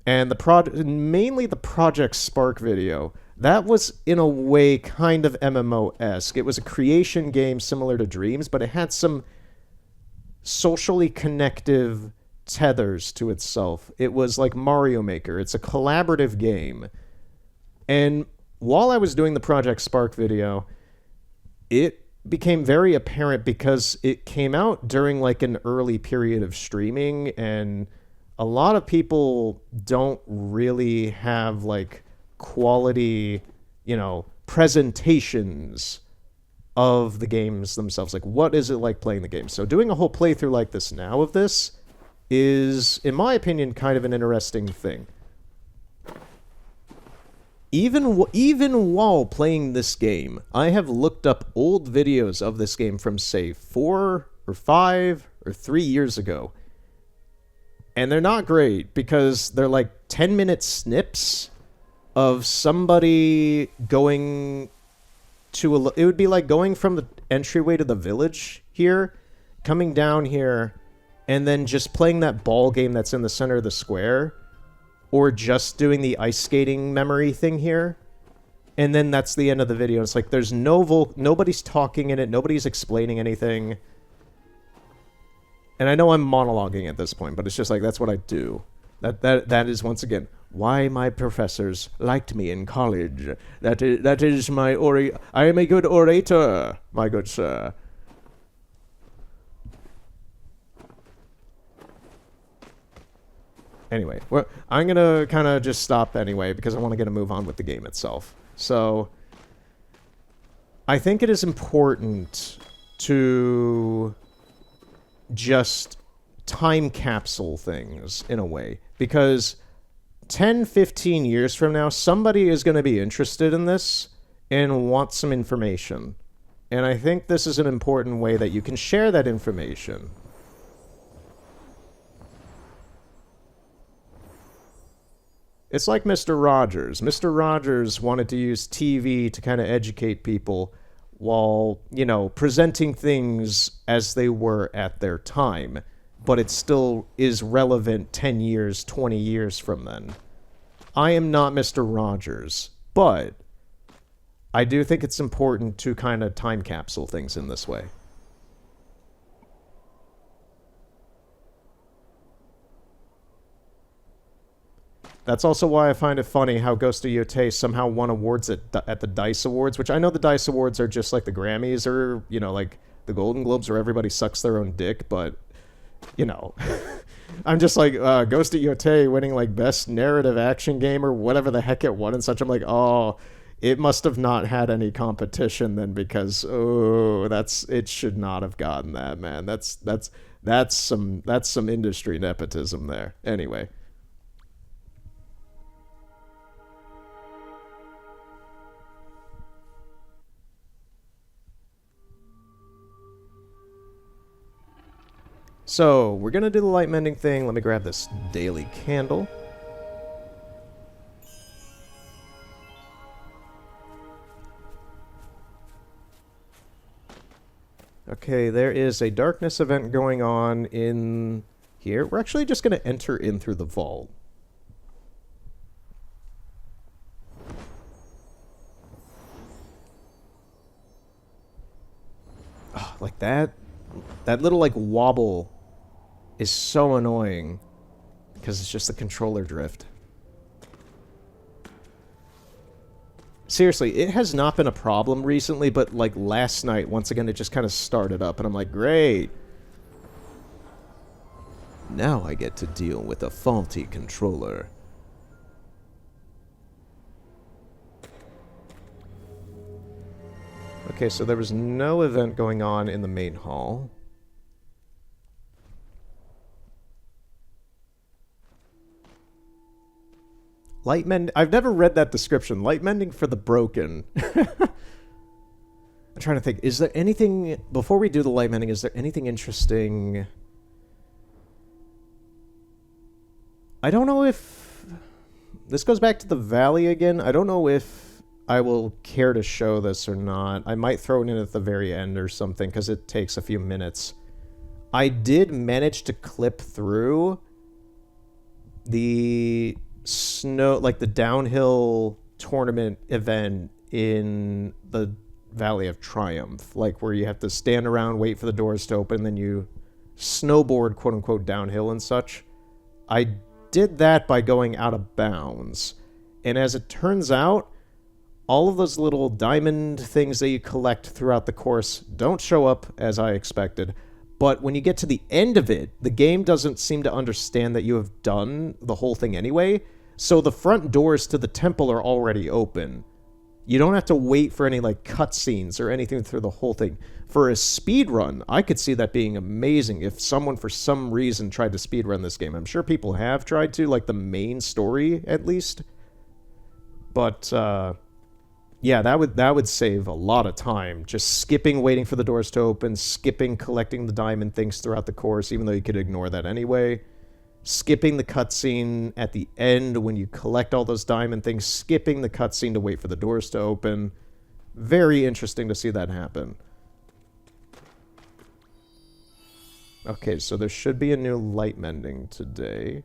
And mainly the Project Spark video. That was, in a way, kind of MMO-esque. It was a creation game similar to Dreams, but it had some socially connective tethers to itself. It was like Mario Maker. It's a collaborative game. And while I was doing the Project Spark video, it became very apparent because it came out during like an early period of streaming, and a lot of people don't really have like quality, you know, presentations of the games themselves. Like, what is it like playing the game? So doing a whole playthrough like this now of this is, in my opinion, kind of an interesting thing. Even while playing this game, I have looked up old videos of this game from, say, 4 or 5 or 3 years ago. And they're not great because they're like 10-minute snips of somebody going to it would be like going from the entryway to the village here, coming down here, and then just playing that ball game that's in the center of the square. Or just doing the ice skating memory thing here. And then that's the end of the video. It's like there's nobody's talking in it. Nobody's explaining anything. And I know I'm monologuing at this point, but it's just like that's what I do. That is, once again, why my professors liked me in college. That is my I am a good orator, my good sir. Anyway, I'm going to kind of just stop anyway because I want to get a move on with the game itself. So, I think it is important to just time capsule things in a way. Because 10, 15 years from now, somebody is going to be interested in this and want some information. And I think this is an important way that you can share that information. It's like Mr. Rogers. Mr. Rogers wanted to use TV to kind of educate people while, you know, presenting things as they were at their time. But it still is relevant 10 years, 20 years from then. I am not Mr. Rogers, but I do think it's important to kind of time capsule things in this way. That's also why I find it funny how Ghost of Yotei somehow won awards at the DICE Awards, which I know the DICE Awards are just like the Grammys or, you know, like the Golden Globes where everybody sucks their own dick, but, you know, I'm just like, Ghost of Yotei winning like best narrative action game or whatever the heck it won and such. I'm like, oh, it must have not had any competition then because, it should not have gotten that, man. That's some industry nepotism there. Anyway. So, we're going to do the light mending thing. Let me grab this daily candle. Okay, there is a darkness event going on in here. We're actually just going to enter in through the vault. Oh, like that little like wobble is so annoying because it's just the controller drift. Seriously, it has not been a problem recently, but like last night, once again, it just kind of started up, and I'm like, great. Now I get to deal with a faulty controller. Okay, so there was no event going on in the main hall. Light mend. I've never read that description. Light mending for the broken. I'm trying to think. Is there anything before we do the light mending? Is there anything interesting? I don't know if this goes back to the valley again. I don't know if I will care to show this or not. I might throw it in at the very end or something because it takes a few minutes. I did manage to clip through the snow, like the downhill tournament event in the Valley of Triumph, like where you have to stand around, wait for the doors to open, then you snowboard, quote unquote, downhill and such. I did that by going out of bounds. And as it turns out, all of those little diamond things that you collect throughout the course don't show up as I expected. But when you get to the end of it, the game doesn't seem to understand that you have done the whole thing anyway. So the front doors to the temple are already open. You don't have to wait for any like cutscenes or anything through the whole thing. For a speed run, I could see that being amazing if someone for some reason tried to speed run this game. I'm sure people have tried to, like the main story at least. But yeah, that would save a lot of time. Just skipping waiting for the doors to open, skipping collecting the diamond things throughout the course, even though you could ignore that anyway. Skipping the cutscene at the end when you collect all those diamond things, skipping the cutscene to wait for the doors to open. Very interesting to see that happen. Okay, so there should be a new light mending today.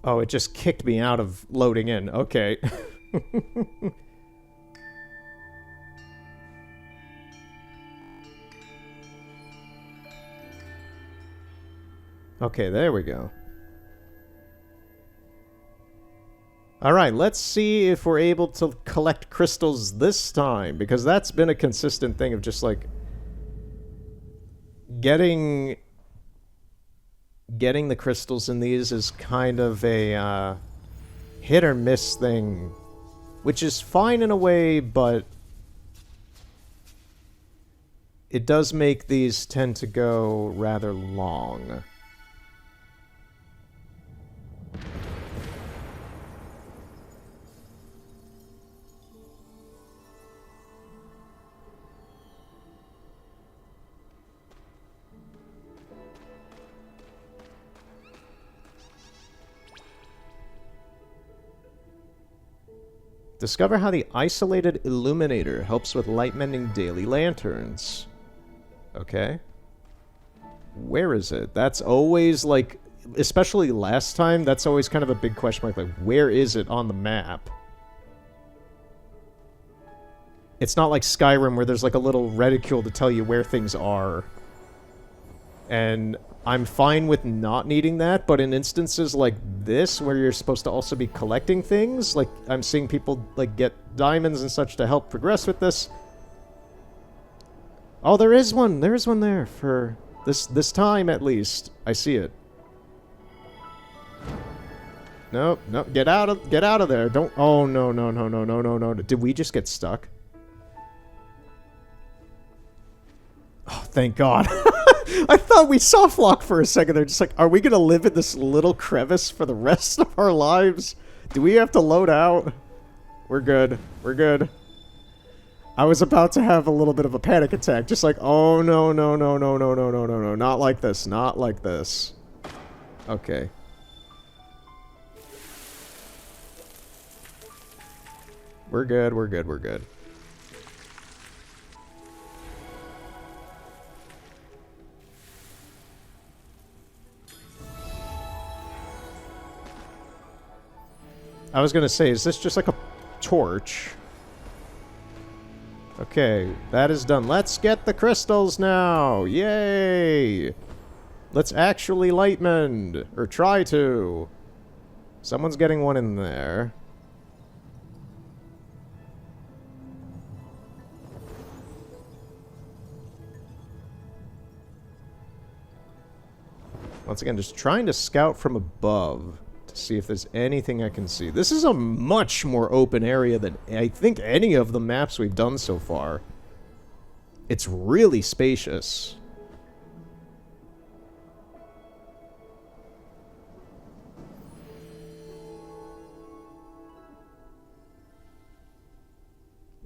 Oh, it just kicked me out of loading in. Okay. Okay, there we go. Alright, let's see if we're able to collect crystals this time, because that's been a consistent thing of just, like, getting the crystals in these is kind of a hit or miss thing, which is fine in a way, but it does make these tend to go rather long. Discover how the isolated illuminator helps with light mending daily lanterns. Okay. Where is it? That's always, like, especially last time, that's always kind of a big question mark. Like, where is it on the map? It's not like Skyrim where there's, like, a little reticule to tell you where things are. And I'm fine with not needing that, but in instances like this, where you're supposed to also be collecting things, like, I'm seeing people, like, get diamonds and such to help progress with this. Oh, there is one! There is one there, for this time, at least. I see it. Nope, nope, get out of there, don't— oh, no, no, no, no, no, no, no. Did we just get stuck? Oh, thank God. I thought we soft locked for a second there, just like, are we gonna live in this little crevice for the rest of our lives? Do we have to load out? We're good. We're good. I was about to have a little bit of a panic attack, just like, oh no, no, no, no, no, no, no, no, no, not like this, not like this. Okay. We're good, we're good, we're good. I was gonna say, is this just like a torch? Okay, that is done. Let's get the crystals now! Yay! Let's actually light mend. Or try to. Someone's getting one in there. Once again, just trying to scout from above. See if there's anything I can see. This is a much more open area than I think any of the maps we've done so far. It's really spacious.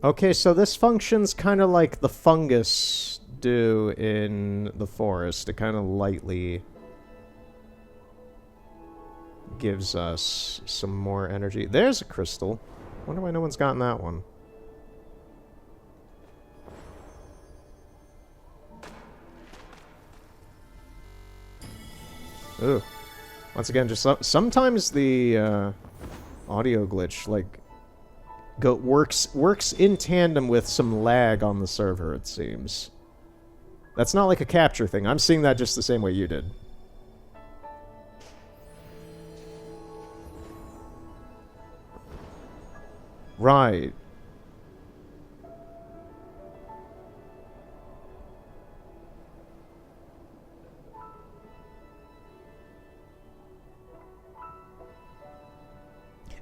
Okay, so this functions kind of like the fungus do in the forest. It kind of lightly gives us some more energy. There's a crystal. Wonder why no one's gotten that one. Ooh. Once again, just sometimes the audio glitch, like, works in tandem with some lag on the server, it seems. That's not like a capture thing. I'm seeing that just the same way you did. Right.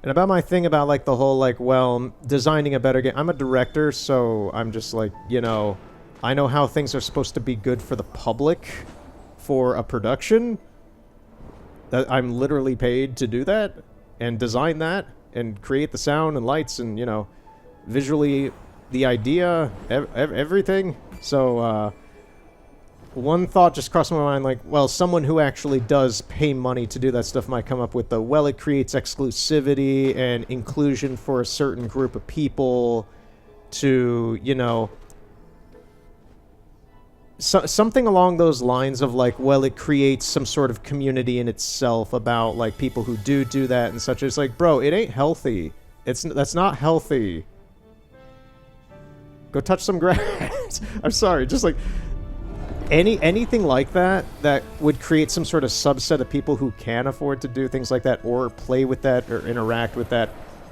And about my thing about, like, the whole, like, well, designing a better game. I'm a director, so I'm just like, you know, I know how things are supposed to be good for the public for a production. That I'm literally paid to do that and design that and create the sound and lights and, you know, visually the idea, everything. So, one thought just crossed my mind, like, well, someone who actually does pay money to do that stuff might come up with the, well, it creates exclusivity and inclusion for a certain group of people to, you know, something along those lines of like, well, it creates some sort of community in itself about like people who do that and such. It's like, bro, it ain't healthy. That's not healthy. Go touch some grass. I'm sorry, just like anything like that that would create some sort of subset of people who can afford to do things like that or play with that or interact with that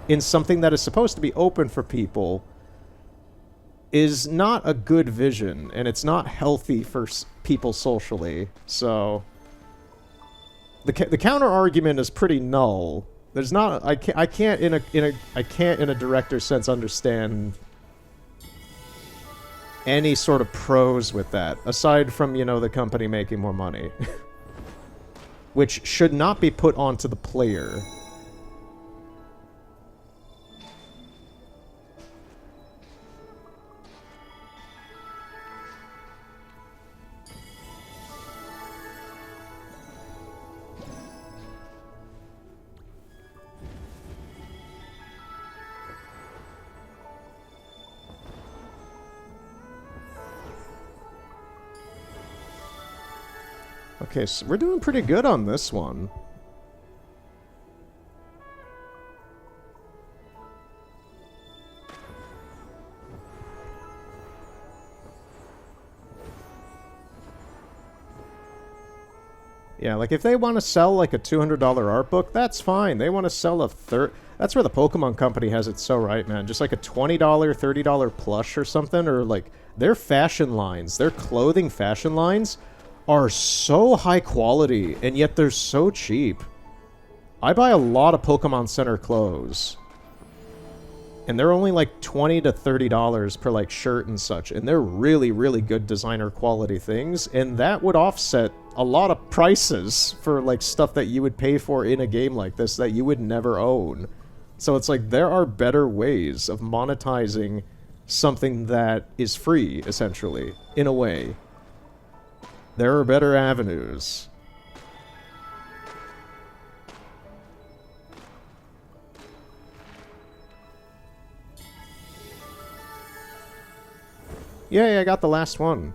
in something that is supposed to be open for people is not a good vision, and it's not healthy for people socially. So the counter argument is pretty null. There's not I can't in a director sense understand any sort of pros with that, aside from, you know, the company making more money. Which should not be put onto the player. Okay, so we're doing pretty good on this one. Yeah, like if they want to sell like a $200 art book, that's fine. They want to sell a that's where the Pokemon Company has it so right, man. Just like a $20, $30 plush or something, or like their fashion lines, their clothing fashion lines are so high quality, and yet they're so cheap. I buy a lot of Pokemon Center clothes, and they're only like $20 to $30 per like shirt and such, and they're really, really good designer quality things, and that would offset a lot of prices for like stuff that you would pay for in a game like this that you would never own. So it's like there are better ways of monetizing something that is free, essentially, in a way. There are better avenues. Yay, I got the last one.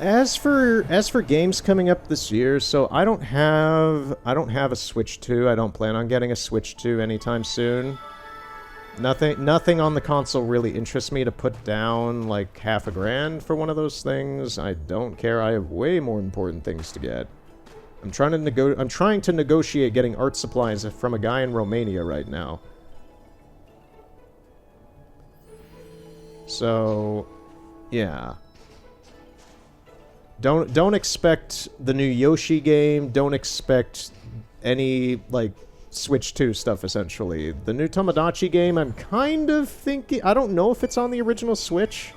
As for games coming up this year, so I don't have a Switch 2. I don't plan on getting a Switch 2 anytime soon. Nothing on the console really interests me to put down like half a grand for one of those things. I don't care. I have way more important things to get. I'm trying to negotiate getting art supplies from a guy in Romania right now. So, yeah. Don't expect the new Yoshi game. Don't expect any, like, Switch 2 stuff, essentially. The new Tomodachi game, I'm kind of thinking... I don't know if it's on the original Switch.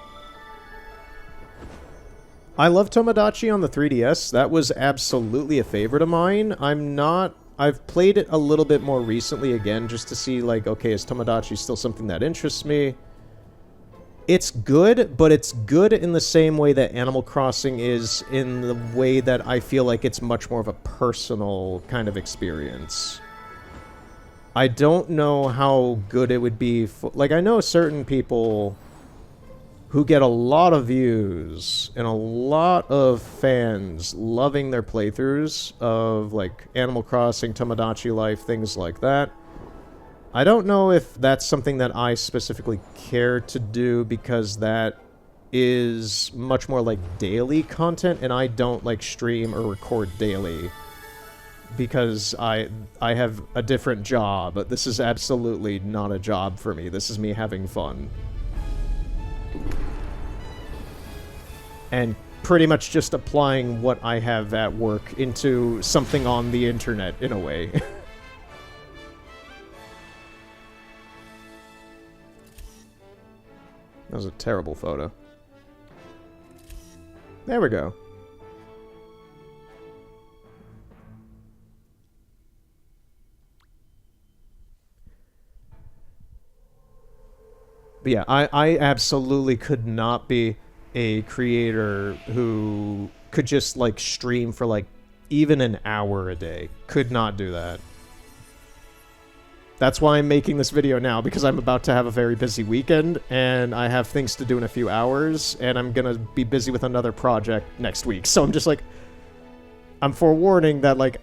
I love Tomodachi on the 3DS. That was absolutely a favorite of mine. I've played it a little bit more recently again, just to see, like, okay, is Tomodachi still something that interests me? It's good, but it's good in the same way that Animal Crossing is, in the way that I feel like it's much more of a personal kind of experience. I don't know how good it would be like, I know certain people who get a lot of views and a lot of fans loving their playthroughs of, like, Animal Crossing, Tomodachi Life, things like that. I don't know if that's something that I specifically care to do, because that is much more like daily content, and I don't like stream or record daily because I have a different job. This is absolutely not a job for me. This is me having fun. And pretty much just applying what I have at work into something on the internet, in a way. That was a terrible photo. There we go. But yeah, I absolutely could not be a creator who could just, like, stream for, like, even an hour a day. Could not do that. That's why I'm making this video now, because I'm about to have a very busy weekend, and I have things to do in a few hours, and I'm gonna be busy with another project next week. So I'm just like, I'm forewarning that, like,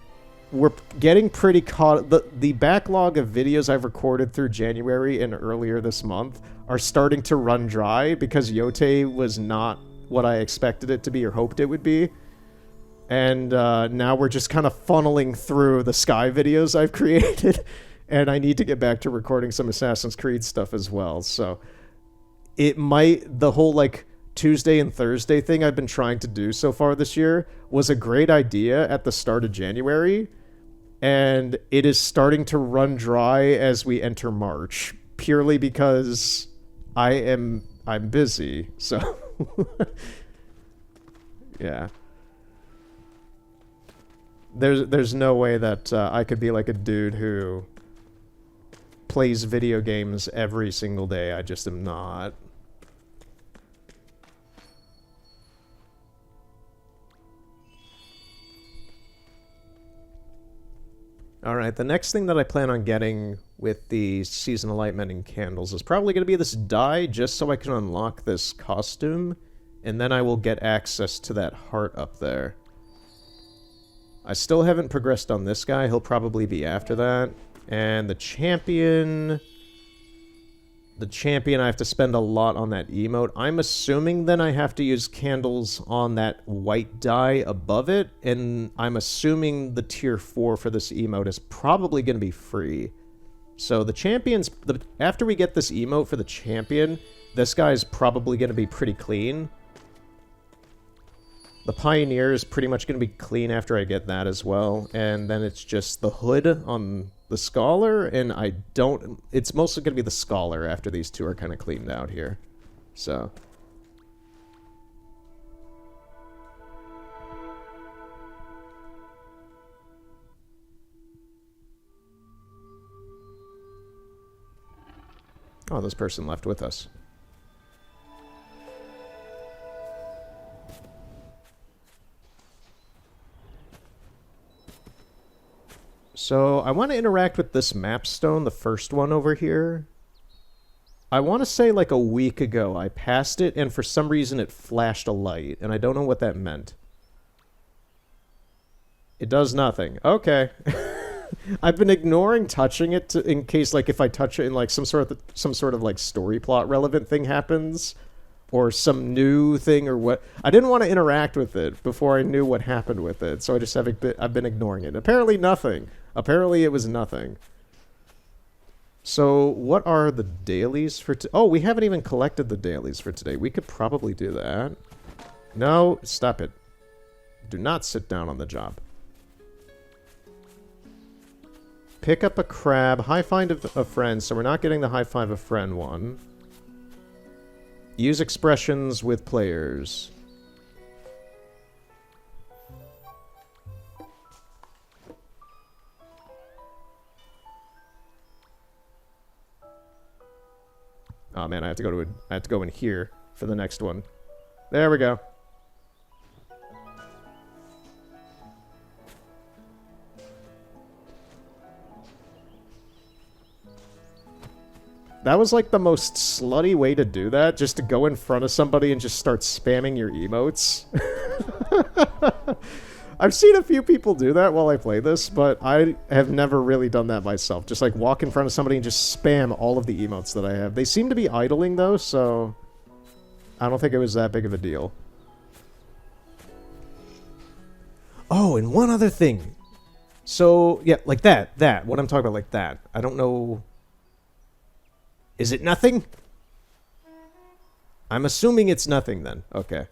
we're getting pretty caught. The backlog of videos I've recorded through January and earlier this month are starting to run dry because Yote was not what I expected it to be or hoped it would be. And now we're just kind of funneling through the Sky videos I've created. And I need to get back to recording some Assassin's Creed stuff as well. So it might, the whole like Tuesday and Thursday thing I've been trying to do so far this year was a great idea at the start of January. And it is starting to run dry as we enter March, purely because I'm busy. So yeah. There's no way that I could be like a dude who plays video games every single day. I just am not. Alright, the next thing that I plan on getting with the Seasonal Light Mending Candles is probably going to be this dye, just so I can unlock this costume, and then I will get access to that heart up there. I still haven't progressed on this guy. He'll probably be after that. And the champion, I have to spend a lot on that emote. I'm assuming then I have to use candles on that white dye above it, and I'm assuming the tier 4 for this emote is probably going to be free. So the champions, after we get this emote for the champion, this guy's probably going to be pretty clean. The Pioneer is pretty much going to be clean after I get that as well, and then it's just the hood on the Scholar, and it's mostly going to be the Scholar after these two are kind of cleaned out here. So oh, this person left with us. So, I want to interact with this map stone, the first one over here. I want to say like a week ago I passed it, and for some reason it flashed a light, and I don't know what that meant. It does nothing. Okay. I've been ignoring touching it in case, like, if I touch it and like some sort of like story plot relevant thing happens, or some new thing, or what. I didn't want to interact with it before I knew what happened with it, so I've been ignoring it. Apparently nothing. Apparently it was nothing. So, what are the dailies for oh, we haven't even collected the dailies for today. We could probably do that. No, stop it. Do not sit down on the job. Pick up a crab. High five a friend, so we're not getting the high five a friend one. Use expressions with players. Oh man, I have to go in here for the next one. There we go. That was like the most slutty way to do that, just to go in front of somebody and just start spamming your emotes. I've seen a few people do that while I play this, but I have never really done that myself. Just like walk in front of somebody and just spam all of the emotes that I have. They seem to be idling though, so I don't think it was that big of a deal. Oh, and one other thing. So, yeah, like that. What I'm talking about, like that. I don't know. Is it nothing? I'm assuming it's nothing then. Okay.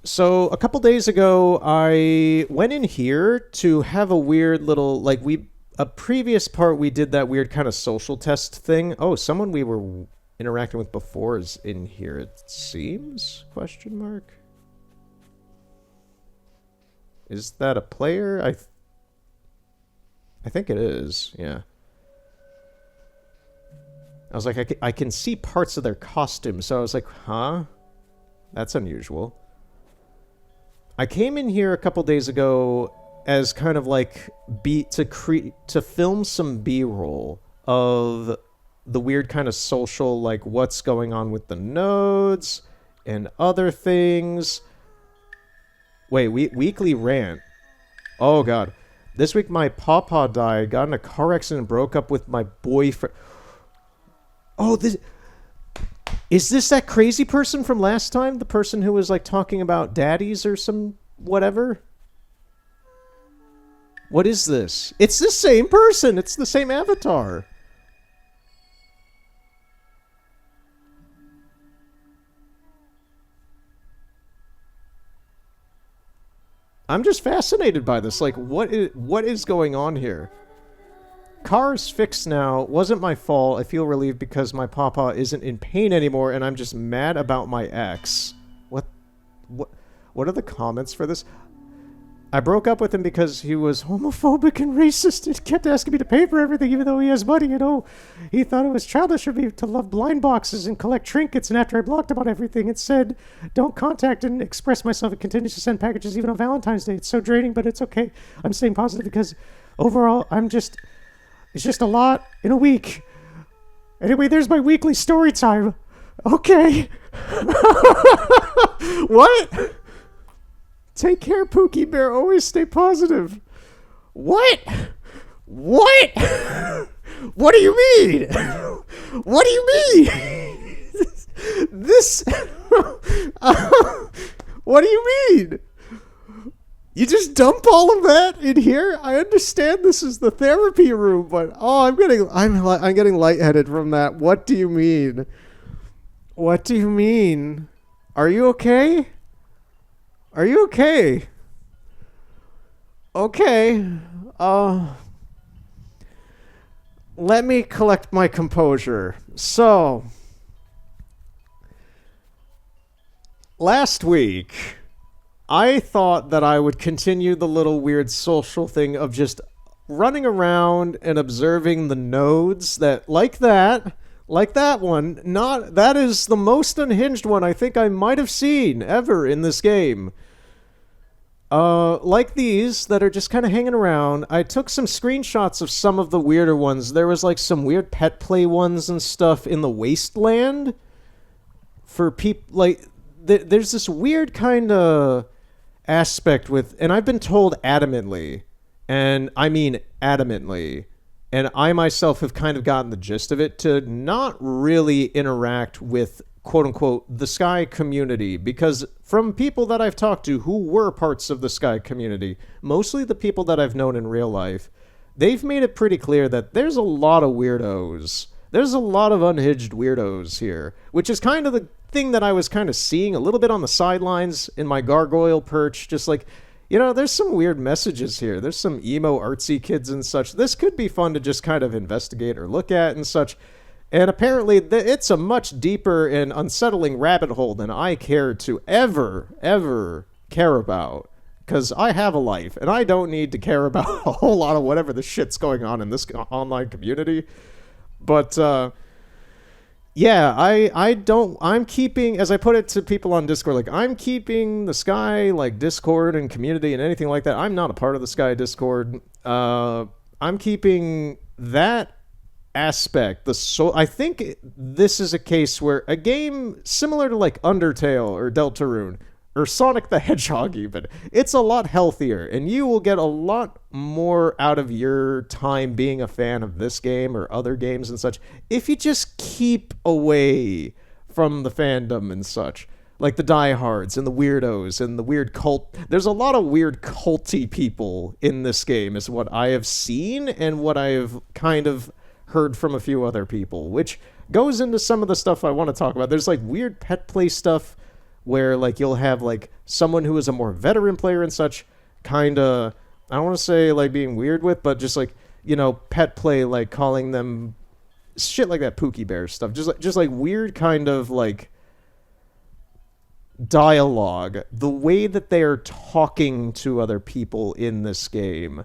So, a couple days ago, I went in here to have a weird little, like, a previous part we did that weird kind of social test thing. Oh, someone we were interacting with before is in here, it seems? Question mark? Is that a player? I think it is, yeah. I was like, I can see parts of their costume, so I was like, huh? That's unusual. I came in here a couple days ago as kind of like to film some B-roll of the weird kind of social, like what's going on with the nodes and other things. Wait, weekly rant. Oh god. This week my pawpaw died, got in a car accident, broke up with my boyfriend. Oh, is this that crazy person from last time? The person who was like talking about daddies or some whatever? What is this? It's the same person. It's the same avatar. I'm just fascinated by this. Like, what is going on here? Car's fixed now. Wasn't my fault. I feel relieved because my papa isn't in pain anymore, and I'm just mad about my ex. What are the comments for this? I broke up with him because he was homophobic and racist. He kept asking me to pay for everything, even though he has money. He thought it was childish of me to love blind boxes and collect trinkets. And after I blocked him on everything, it said, "Don't contact and express myself." It continues to send packages even on Valentine's Day. It's so draining, but it's okay. I'm staying positive because overall, it's just a lot in a week. Anyway, there's my weekly story time. Okay. What? Take care, Pookie Bear. Always stay positive. What? What? What do you mean? What do you mean? This... what do you mean? You just dump all of that in here? I understand this is the therapy room, but I'm getting lightheaded from that. What do you mean? What do you mean? Are you okay? Are you okay? Okay. Let me collect my composure. So, last week, I thought that I would continue the little weird social thing of just running around and observing the nodes like that one. That is the most unhinged one I think I might have seen ever in this game. Like these that are just kind of hanging around. I took some screenshots of some of the weirder ones. There was like some weird pet play ones and stuff in the wasteland for people. Like there's this weird kind of aspect with, and I've been told adamantly, and I mean adamantly, and I myself have kind of gotten the gist of it, to not really interact with quote-unquote the Sky community, because from people that I've talked to who were parts of the Sky community, mostly the people that I've known in real life, they've made it pretty clear that there's a lot of weirdos. There's a lot of unhinged weirdos here, which is kind of the thing that I was kind of seeing a little bit on the sidelines in my gargoyle perch, just like, there's some weird messages here. There's some emo artsy kids and such. This could be fun to just kind of investigate or look at and such. And apparently it's a much deeper and unsettling rabbit hole than I care to ever care about. Because I have a life, and I don't need to care about a whole lot of whatever the shit's going on in this online community. But, yeah, I'm keeping, as I put it to people on Discord, like, I'm keeping the Sky, like, Discord and community and anything like that. I'm not a part of the Sky Discord. I'm keeping that aspect. I think this is a case where a game similar to, like, Undertale or Deltarune, or Sonic the Hedgehog even, it's a lot healthier, and you will get a lot more out of your time being a fan of this game or other games and such if you just keep away from the fandom and such. Like the diehards and the weirdos and the weird cult. There's a lot of weird culty people in this game is what I have seen and what I have kind of heard from a few other people, which goes into some of the stuff I want to talk about. There's like weird pet play stuff where like you'll have like someone who is a more veteran player and such kind of, I don't want to say like being weird with, but just like, pet play, like calling them shit like that Pookie Bear stuff. Just like weird kind of like dialogue, the way that they are talking to other people in this game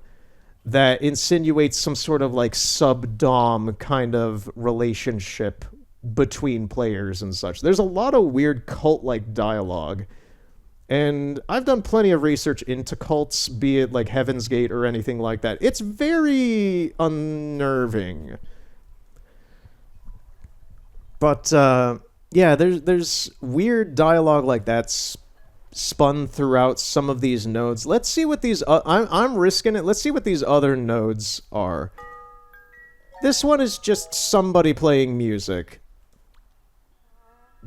that insinuates some sort of like sub-dom kind of relationship between players and such. There's a lot of weird cult-like dialogue And I've done plenty of research into cults, be it like Heaven's Gate or anything like that. It's very unnerving. But yeah, there's weird dialogue like that spun throughout some of these nodes. Let's see what these. I'm risking it. Let's see what these other nodes are. This one is just somebody playing music.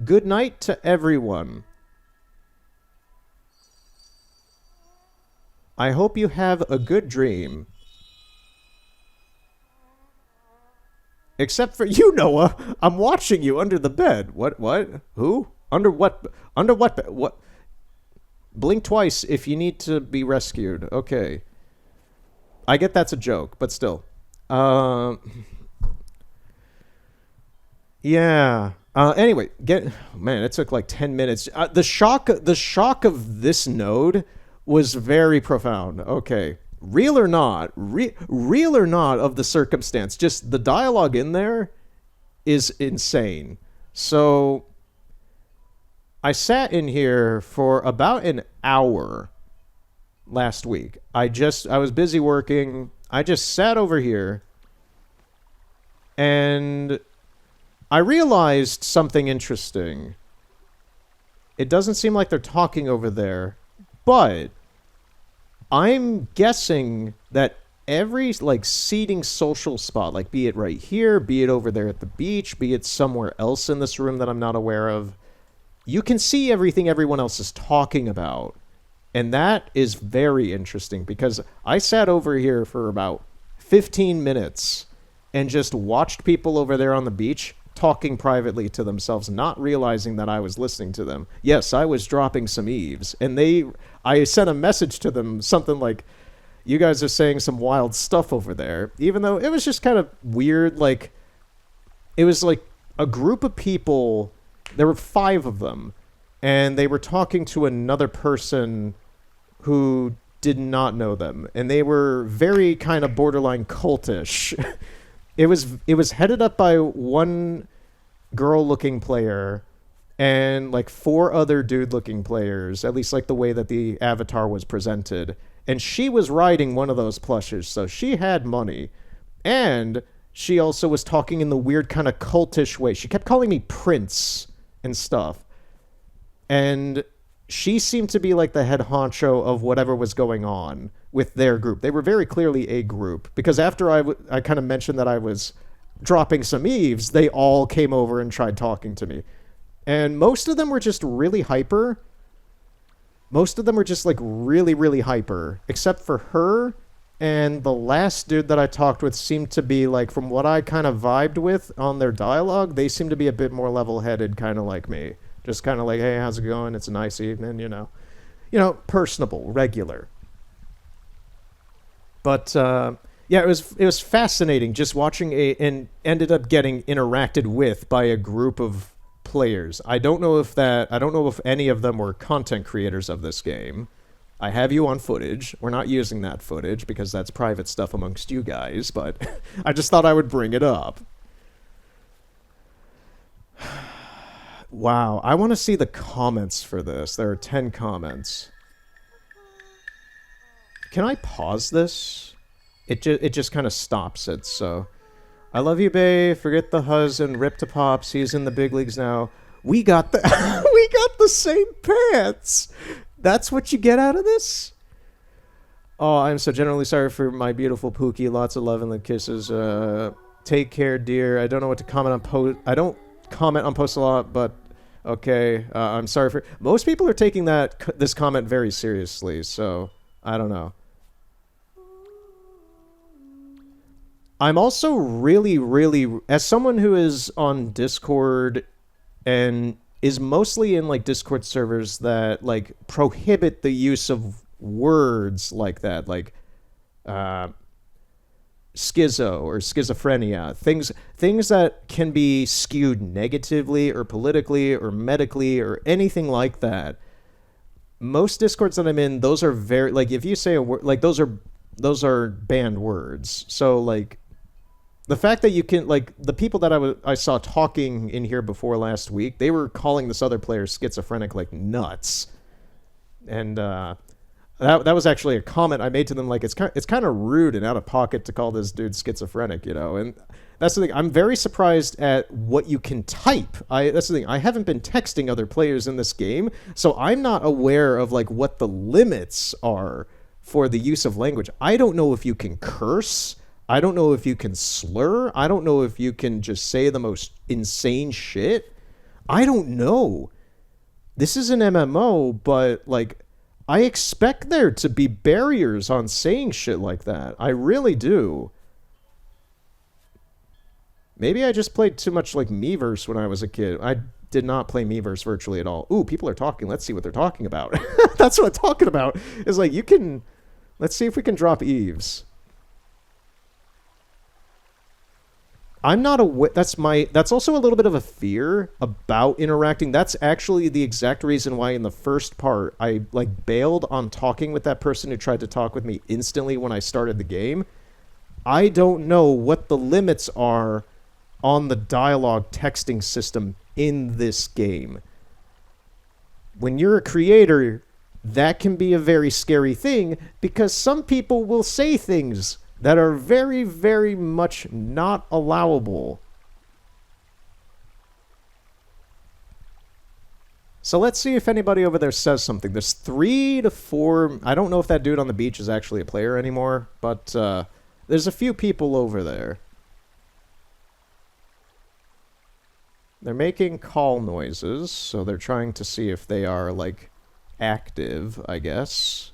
Good night to everyone. I hope you have a good dream. Except for you, Noah. I'm watching you under the bed. What? Who? Under what? Under what? What? Blink twice if you need to be rescued. Okay. I get that's a joke, but still. Yeah. Anyway, man, it took like 10 minutes. The shock of this node was very profound. Okay. Real or not, real or not of the circumstance, just the dialogue in there is insane. So I sat in here for about an hour last week. I was busy working. I just sat over here and I realized something interesting. It doesn't seem like they're talking over there, but I'm guessing that every like seating social spot, like be it right here, be it over there at the beach, be it somewhere else in this room that I'm not aware of, you can see everything everyone else is talking about. And that is very interesting because I sat over here for about 15 minutes and just watched people over there on the beach talking privately to themselves, not realizing that I was listening to them. Yes, I was dropping some eaves, and I sent a message to them, something like, you guys are saying some wild stuff over there, even though it was just kind of weird. Like, it was like a group of people, there were 5 of them, and they were talking to another person who did not know them, and they were very kind of borderline cultish. It was headed up by one girl-looking player and like 4 other dude-looking players, at least like the way that the avatar was presented. And she was riding one of those plushes, so she had money. And she also was talking in the weird kind of cultish way. She kept calling me Prince and stuff. And she seemed to be like the head honcho of whatever was going on with their group. They were very clearly a group, because after I kind of mentioned that I was dropping some eaves, they all came over and tried talking to me. And most of them were just really hyper. Most of them were just like really, really hyper, except for her. And the last dude that I talked with seemed to be like, from what I kind of vibed with on their dialogue, they seemed to be a bit more level-headed, kind of like me. Just kind of like, hey, how's it going? It's a nice evening, you know. Personable, regular. But yeah, it was fascinating just watching and ended up getting interacted with by a group of players. I don't know if any of them were content creators of this game. I have you on footage. We're not using that footage because that's private stuff amongst you guys, but I just thought I would bring it up. Wow, I want to see the comments for this. There are 10 comments. Can I pause this? It just kind of stops it, so... I love you, bae. Forget the huzz and rip to Pops. He's in the big leagues now. We got the we got the same pants. That's what you get out of this? Oh, I'm so generally sorry for my beautiful Pookie. Lots of love and kisses. Take care, dear. I don't know what to comment on post. I don't comment on posts a lot, but okay. I'm sorry for... Most people are taking this comment very seriously, so I don't know. I'm also really, really, as someone who is on Discord and is mostly in like Discord servers that like prohibit the use of words like that, like schizo or schizophrenia, things that can be skewed negatively or politically or medically or anything like that. Most Discords that I'm in, those are very, like, if you say a word, like, those are banned words. So like, the fact that you can, like, the people that I saw talking in here before last week, they were calling this other player schizophrenic like nuts. And that was actually a comment I made to them. Like, it's kind of rude and out of pocket to call this dude schizophrenic, you know. And that's the thing. I'm very surprised at what you can type. That's the thing. I haven't been texting other players in this game, so I'm not aware of like what the limits are for the use of language. I don't know if you can curse. I don't know if you can slur. I don't know if you can just say the most insane shit. I don't know. This is an MMO, but like I expect there to be barriers on saying shit like that. I really do. Maybe I just played too much like Miiverse when I was a kid. I did not play Miiverse virtually at all. Ooh, people are talking. Let's see what they're talking about. That's what I'm talking about. Is like you can. Let's see if we can drop Eves. I'm not aware. That's also a little bit of a fear about interacting. That's actually the exact reason why in the first part I like bailed on talking with that person who tried to talk with me instantly when I started the game. I don't know what the limits are on the dialogue texting system in this game. When you're a creator, that can be a very scary thing because some people will say things that are very, very much not allowable. So let's see if anybody over there says something. There's 3 to 4... I don't know if that dude on the beach is actually a player anymore, but there's a few people over there. They're making call noises, so they're trying to see if they are, like, active, I guess.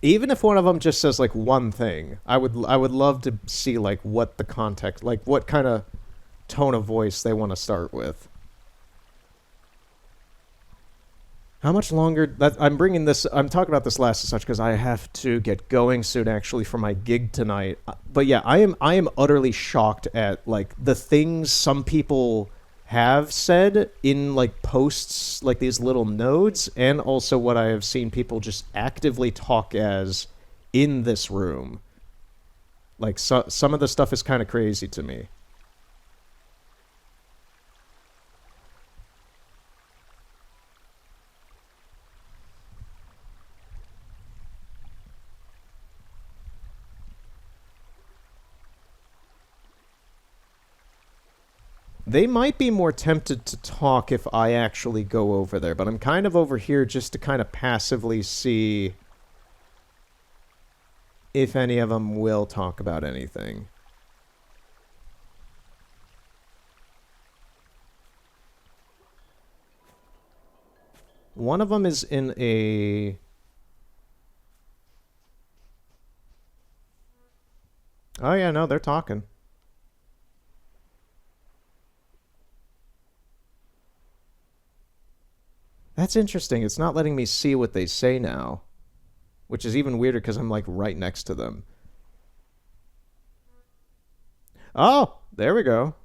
Even if one of them just says like one thing, I would love to see like what the context, like what kind of tone of voice they want to start with. How much longer? I'm bringing this. I'm talking about this last and such because I have to get going soon, actually, for my gig tonight. But yeah, I am utterly shocked at like the things some people have said in like posts, like these little nodes, and also what I have seen people just actively talk as in this room. Like some of the stuff is kind of crazy to me. They might be more tempted to talk if I actually go over there, but I'm kind of over here just to kind of passively see if any of them will talk about anything. One of them is in a... Oh yeah, no, they're talking. That's interesting. It's not letting me see what they say now, which is even weirder because I'm like right next to them. Oh, there we go.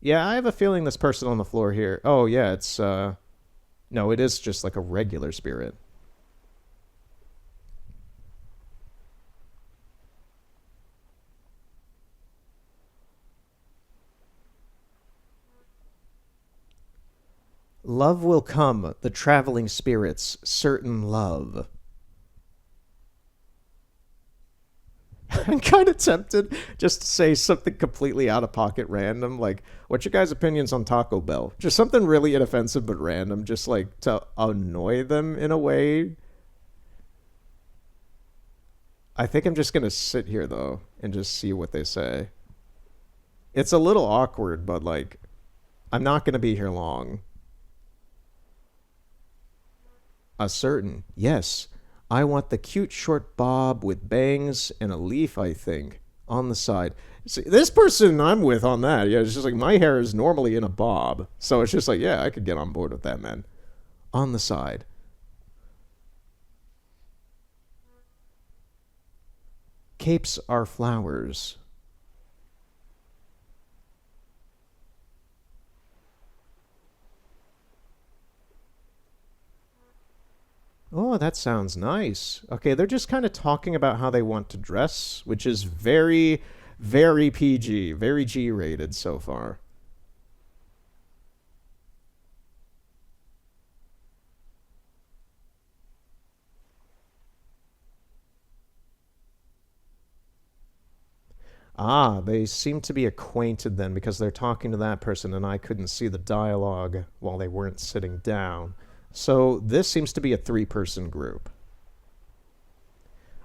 Yeah, I have a feeling this person on the floor here. Oh, yeah, it's, no, it is just like a regular spirit. Love will come, the traveling spirits, certain love. I'm kind of tempted just to say something completely out of pocket random, like, what's your guys' opinions on Taco Bell? Just something really inoffensive but random, just like to annoy them in a way. I think I'm just going to sit here, though, and just see what they say. It's a little awkward, but, like, I'm not going to be here long. A certain, yes. I want the cute short bob with bangs and a leaf, I think, on the side. See, this person I'm with on that, yeah, it's just like my hair is normally in a bob. So it's just like, yeah, I could get on board with that, man. On the side. Capes are flowers. Oh, that sounds nice. Okay, they're just kind of talking about how they want to dress, which is very, very PG, very G rated so far. Ah, they seem to be acquainted then because they're talking to that person and I couldn't see the dialogue while they weren't sitting down. So this seems to be a three-person group.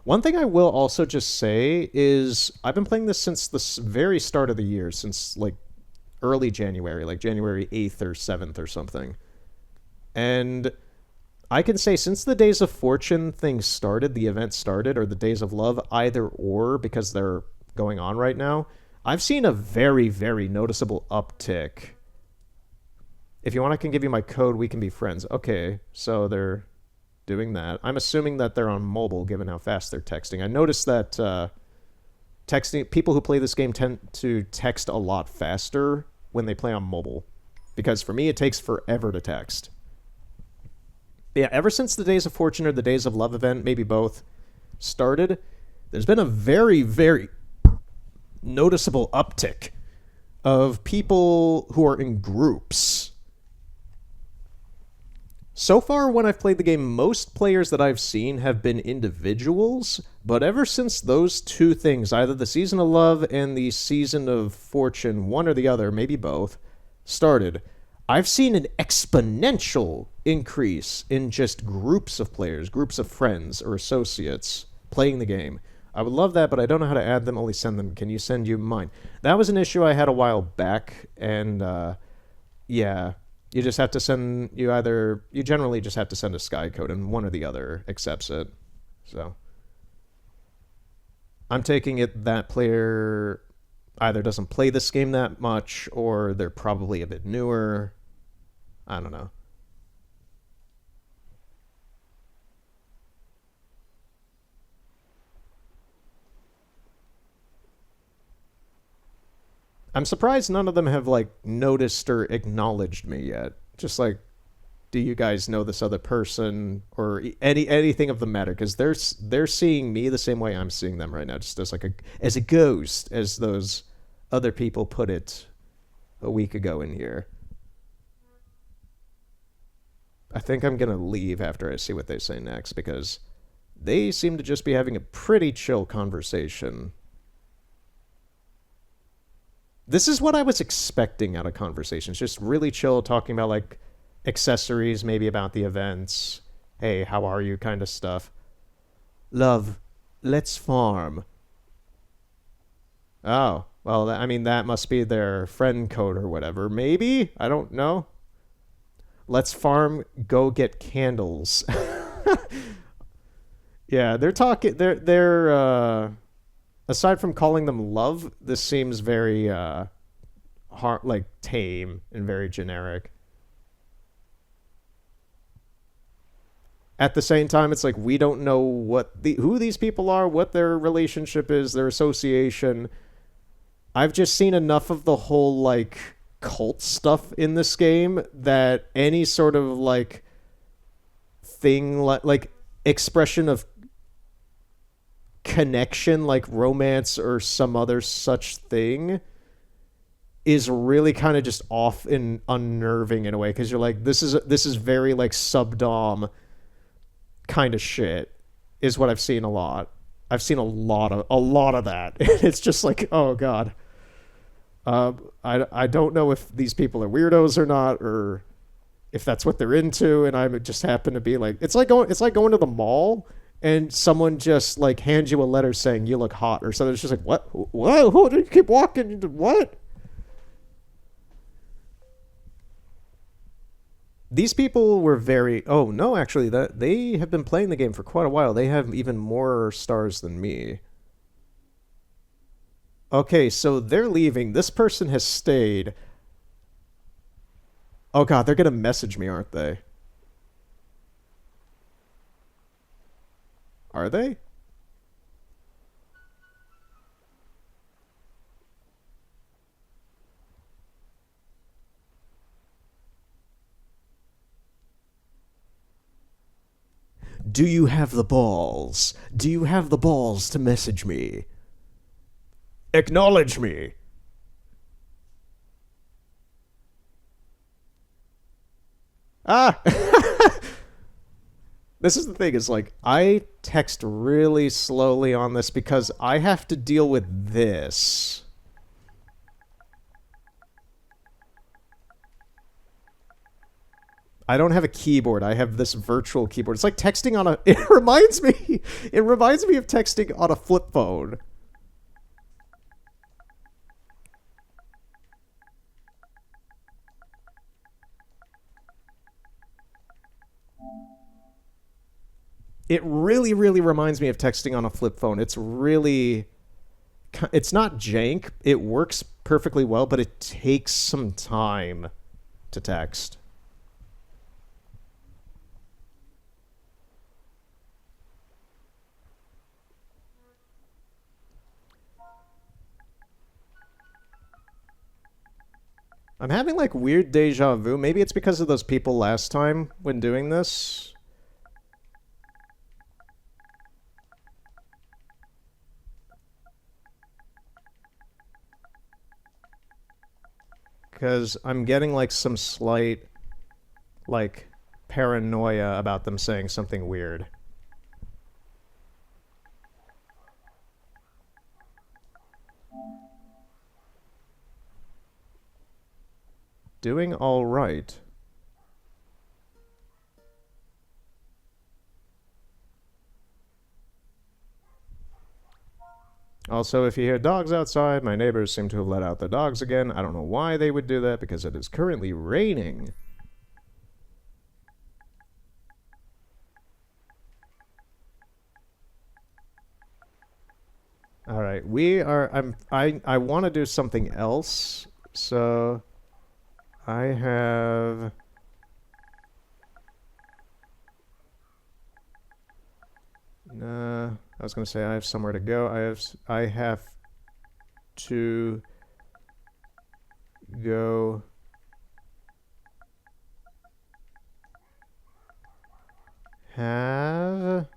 One thing I will also just say is I've been playing this since the very start of the year, since like early January, like January 8th or 7th or something. And I can say since the Days of Fortune thing started, the event started, or the Days of Love, either or, because they're going on right now, I've seen a very, very noticeable uptick. If you want, I can give you my code. We can be friends. Okay, so they're doing that. I'm assuming that they're on mobile, given how fast they're texting. I noticed that texting people who play this game tend to text a lot faster when they play on mobile, because for me it takes forever to text. Yeah, ever since the Days of Fortune or the Days of Love event, maybe both, started, there's been a very, very noticeable uptick of people who are in groups. So far, when I've played the game, most players that I've seen have been individuals, but ever since those two things, either the Season of Love and the Season of Fortune, one or the other, maybe both, started, I've seen an exponential increase in just groups of players, groups of friends or associates playing the game. I would love that, but I don't know how to add them, only send them. Can you send you mine? That was an issue I had a while back, and yeah, you just have to send, you generally just have to send a Sky code, and one or the other accepts it. So I'm taking it that player either doesn't play this game that much, or they're probably a bit newer. I don't know. I'm surprised none of them have like noticed or acknowledged me yet. Just like, do you guys know this other person or anything of the matter? Because they're seeing me the same way I'm seeing them right now, just as like a ghost, as those other people put it a week ago in here. I think I'm gonna leave after I see what they say next because they seem to just be having a pretty chill conversation. This is what I was expecting out of conversations. Just really chill, talking about like accessories, maybe about the events. Hey, how are you? Kind of stuff. Love, let's farm. Oh, well, I mean, that must be their friend code or whatever. Maybe? I don't know. Let's farm, go get candles. Yeah, they're talking. Aside from calling them love, this seems very hard, like tame and very generic. At the same time, it's like we don't know who these people are, what their relationship is, their association. I've just seen enough of the whole like cult stuff in this game that any sort of like thing like expression of connection, like romance or some other such thing, is really kind of just off and unnerving in a way because you're like, this is very like subdom kind of shit, is what I've seen a lot. I've seen a lot of that. It's just like, oh god. I don't know if these people are weirdos or not, or if that's what they're into, and I just happen to be like, it's like going to the mall and someone just like hands you a letter saying you look hot or something. It's just like, what? Who do you keep walking? What? These people were very. Oh no, actually, that they have been playing the game for quite a while. They have even more stars than me. Okay, so they're leaving. This person has stayed. Oh god, they're gonna message me, aren't they? Are they? Do you have the balls? Do you have the balls to message me? Acknowledge me. Ah! This is the thing, is like, I text really slowly on this because I have to deal with this. I don't have a keyboard. I have this virtual keyboard. It's like texting on a... It reminds me of texting on a flip phone. It really, really reminds me of texting on a flip phone. It's really... It's not jank. It works perfectly well, but it takes some time to text. I'm having, like, weird deja vu. Maybe it's because of those people last time when doing this. Because I'm getting, like, some slight, like, paranoia about them saying something weird. Doing all right. Also, if you hear dogs outside, my neighbors seem to have let out the dogs again. I don't know why they would do that, because it is currently raining. Alright, I want to do something else, so I have... I was going to say I have somewhere to go. I have to go have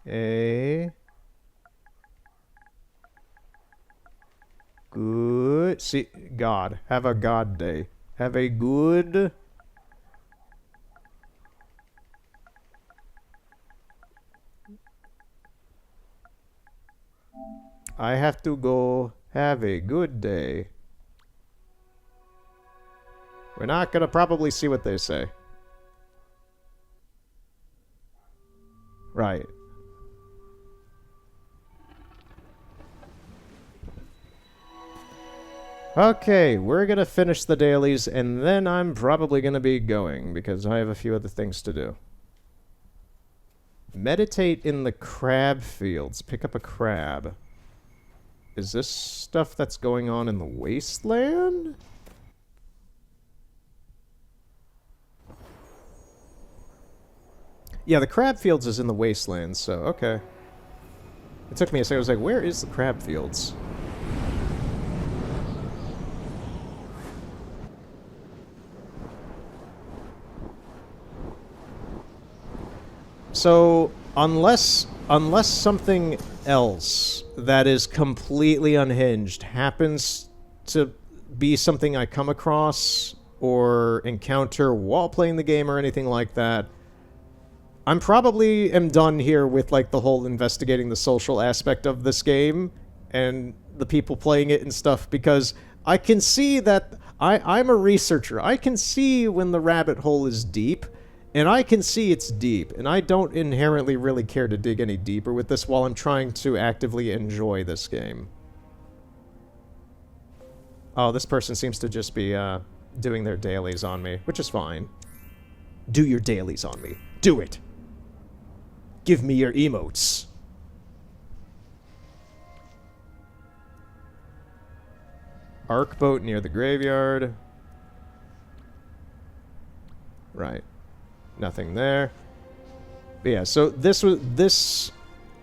a good... See, God. Have a God day. Have a good... I have to go have a good day. We're not gonna probably see what they say. Right. Okay, we're gonna finish the dailies, and then I'm probably gonna be going, because I have a few other things to do. Meditate in the crab fields. Pick up a crab. Is this stuff that's going on in the wasteland? Yeah, the crab fields is in the wasteland, so okay. It took me a second. I was like, where is the crab fields? So, unless something else that is completely unhinged happens to be something I come across or encounter while playing the game or anything like that, I'm probably am done here with, like, the whole investigating the social aspect of this game and the people playing it and stuff, because I can see that I'm a researcher. I can see when the rabbit hole is deep, and I can see it's deep, and I don't inherently really care to dig any deeper with this while I'm trying to actively enjoy this game. Oh, this person seems to just be, doing their dailies on me, which is fine. Do your dailies on me. Do it! Give me your emotes. Ark boat near the graveyard. Right. Nothing there. But yeah, so this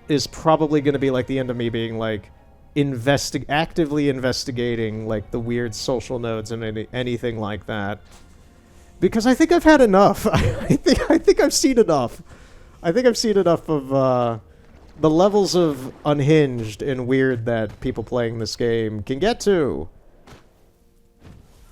is probably going to be like the end of me being like actively investigating like the weird social nodes and anything like that. Because I think I've had enough. I think I've seen enough. I think I've seen enough of the levels of unhinged and weird that people playing this game can get to.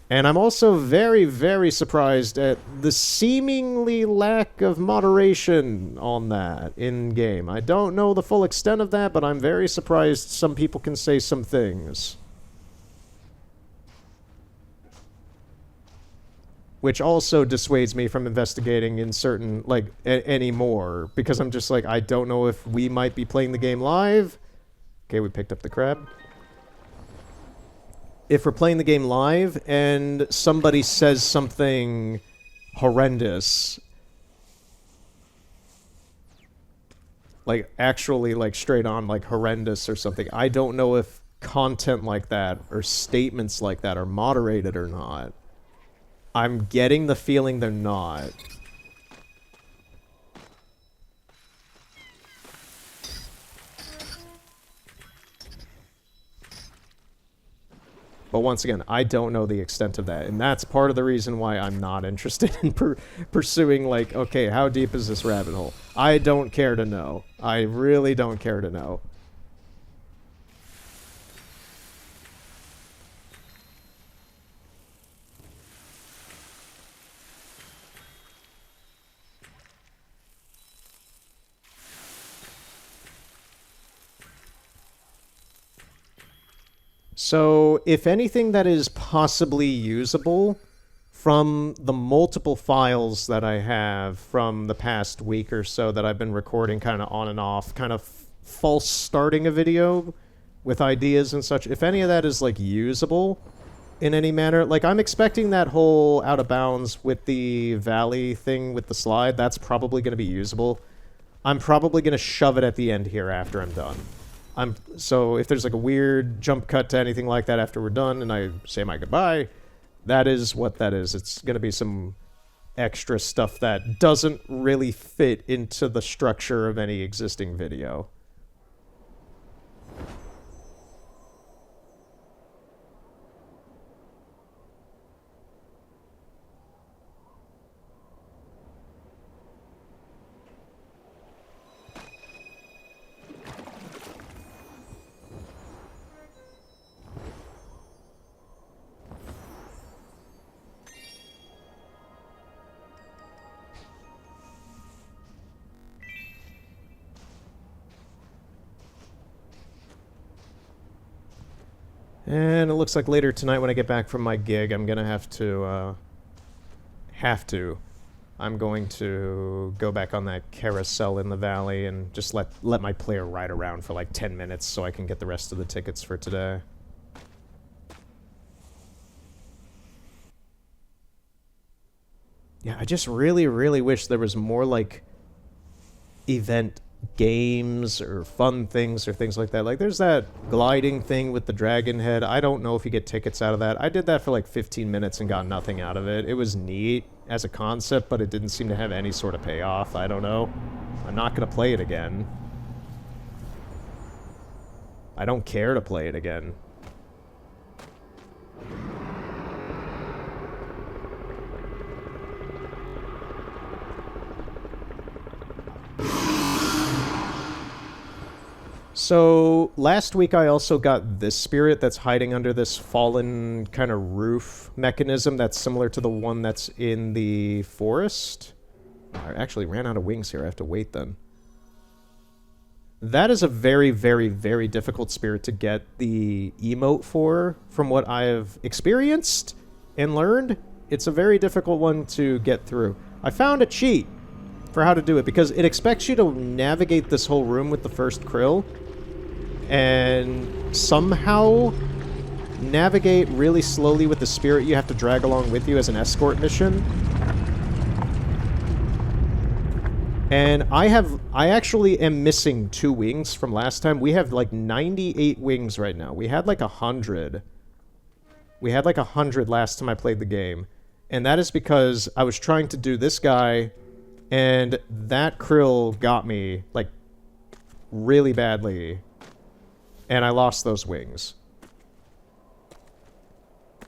And I'm also very, very surprised at the seemingly lack of moderation on that in-game. I don't know the full extent of that, but I'm very surprised some people can say some things. Which also dissuades me from investigating in certain, like, anymore. Because I'm just like, I don't know if we might be playing the game live. Okay, we picked up the crab. If we're playing the game live and somebody says something horrendous, like actually like straight on like horrendous or something, I don't know if content like that or statements like that are moderated or not. I'm getting the feeling they're not. But once again, I don't know the extent of that, and that's part of the reason why I'm not interested in pursuing, like, okay, how deep is this rabbit hole? I don't care to know. I really don't care to know. So, if anything that is possibly usable from the multiple files that I have from the past week or so that I've been recording kind of on and off, kind of false starting a video with ideas and such, if any of that is, like, usable in any manner, like, I'm expecting that whole out of bounds with the valley thing with the slide, that's probably going to be usable. I'm probably going to shove it at the end here after I'm done. So if there's like a weird jump cut to anything like that after we're done and I say my goodbye, that is what that is. It's going to be some extra stuff that doesn't really fit into the structure of any existing video. And it looks like later tonight when I get back from my gig, I'm going to I'm going to go back on that carousel in the valley and just let my player ride around for like 10 minutes so I can get the rest of the tickets for today. Yeah, I just really, really wish there was more like event games or fun things or things like that. Like there's that gliding thing with the dragon head. I don't know if you get tickets out of that. I did that for like 15 minutes and got nothing out of it. It was neat as a concept, but it didn't seem to have any sort of payoff. I don't know. I'm not going to play it again. I don't care to play it again. So, last week I also got this spirit that's hiding under this fallen kind of roof mechanism that's similar to the one that's in the forest. I actually ran out of wings here. I have to wait then. That is a very, very, very difficult spirit to get the emote for, from what I've experienced and learned. It's a very difficult one to get through. I found a cheat for how to do it, because it expects you to navigate this whole room with the first krill, and somehow navigate really slowly with the spirit you have to drag along with you as an escort mission. And I actually am missing 2 wings from last time. We have like 98 wings right now. We had like 100. We had like 100 last time I played the game. And that is because I was trying to do this guy, and that krill got me like really badly. And I lost those wings.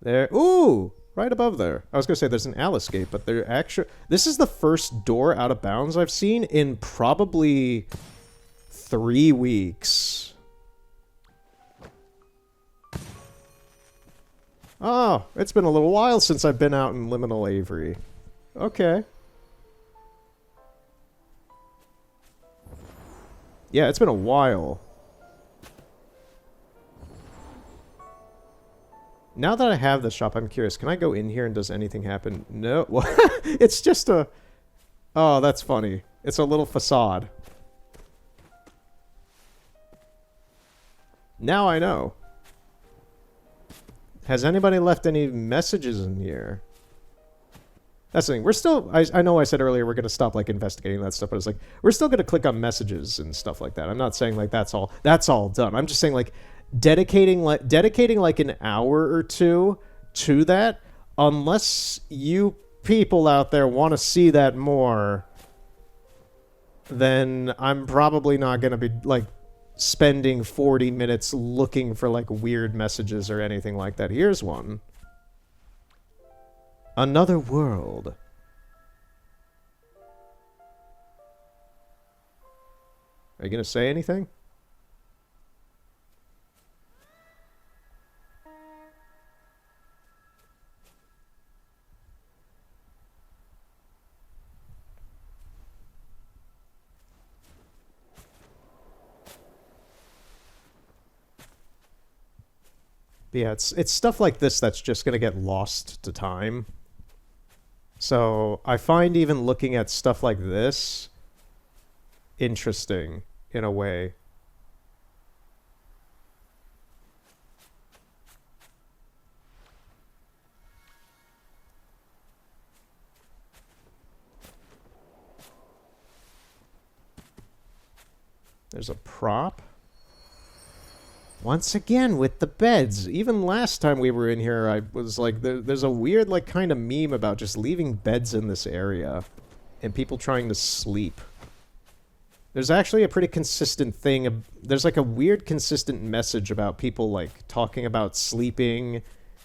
There. Ooh! Right above there. I was gonna say there's an Alice gate, but there actually... This is the first door out of bounds I've seen in probably 3 weeks. Oh, it's been a little while since I've been out in Liminal Avery. Okay. Yeah, it's been a while. Now that I have the shop, I'm curious. Can I go in here and does anything happen? No. It's just a... Oh, that's funny. It's a little facade. Now I know. Has anybody left any messages in here? That's the thing. We're still... I know I said earlier we're going to stop, like, investigating that stuff, but it's like, we're still going to click on messages and stuff like that. I'm not saying, like, that's all done. I'm just saying, like, dedicating like an hour or two to that, unless you people out there want to see that more, then I'm probably not going to be, like, spending 40 minutes looking for, like, weird messages or anything like that. Here's one. Another world. Are you going to say anything? But yeah, it's stuff like this that's just going to get lost to time. So I find even looking at stuff like this interesting in a way. There's a prop. Once again with the beds. Even last time we were in here, I was like, there's a weird, like, kind of meme about just leaving beds in this area and people trying to sleep. There's actually a pretty consistent thing. There's, like, a weird consistent message about people, like, talking about sleeping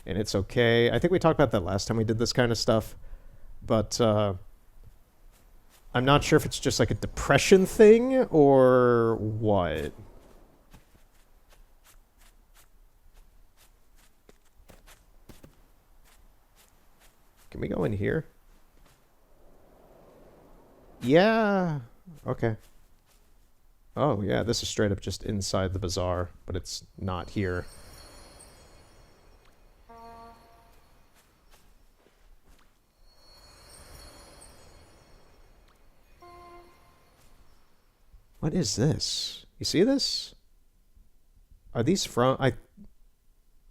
and it's okay. I think we talked about that last time we did this kind of stuff. But, I'm not sure if it's just, like, a depression thing or what. Can we go in here? Yeah. Okay. Oh, yeah, this is straight up just inside the bazaar, but it's not here. What is this? You see this? Are these from...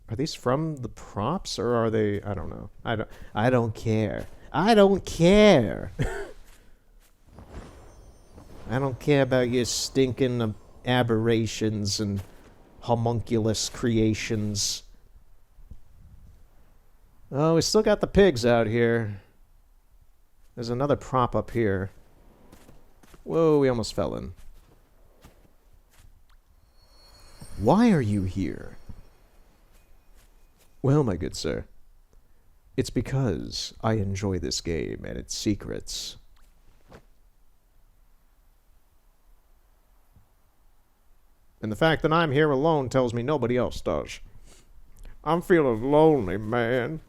Are these from the props, or are they... I don't know. I don't care. I don't care! I don't care about your stinking aberrations and homunculus creations. Oh, we still got the pigs out here. There's another prop up here. Whoa, we almost fell in. Why are you here? Well, my good sir, it's because I enjoy this game and its secrets. And the fact that I'm here alone tells me nobody else does. I'm feeling lonely, man.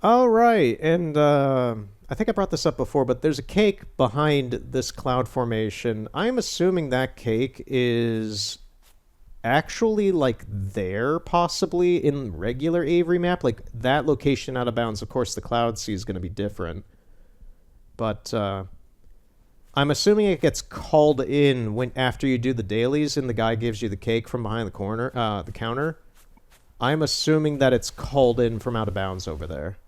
All right, and I think I brought this up before, but there's a cake behind this cloud formation. I'm assuming that cake is actually, like, there, possibly, in regular Avery map. Like, that location out of bounds. Of course, the Cloud Sea is going to be different. But, I'm assuming it gets called in when after you do the dailies and the guy gives you the cake from behind the counter. I'm assuming that it's called in from out of bounds over there.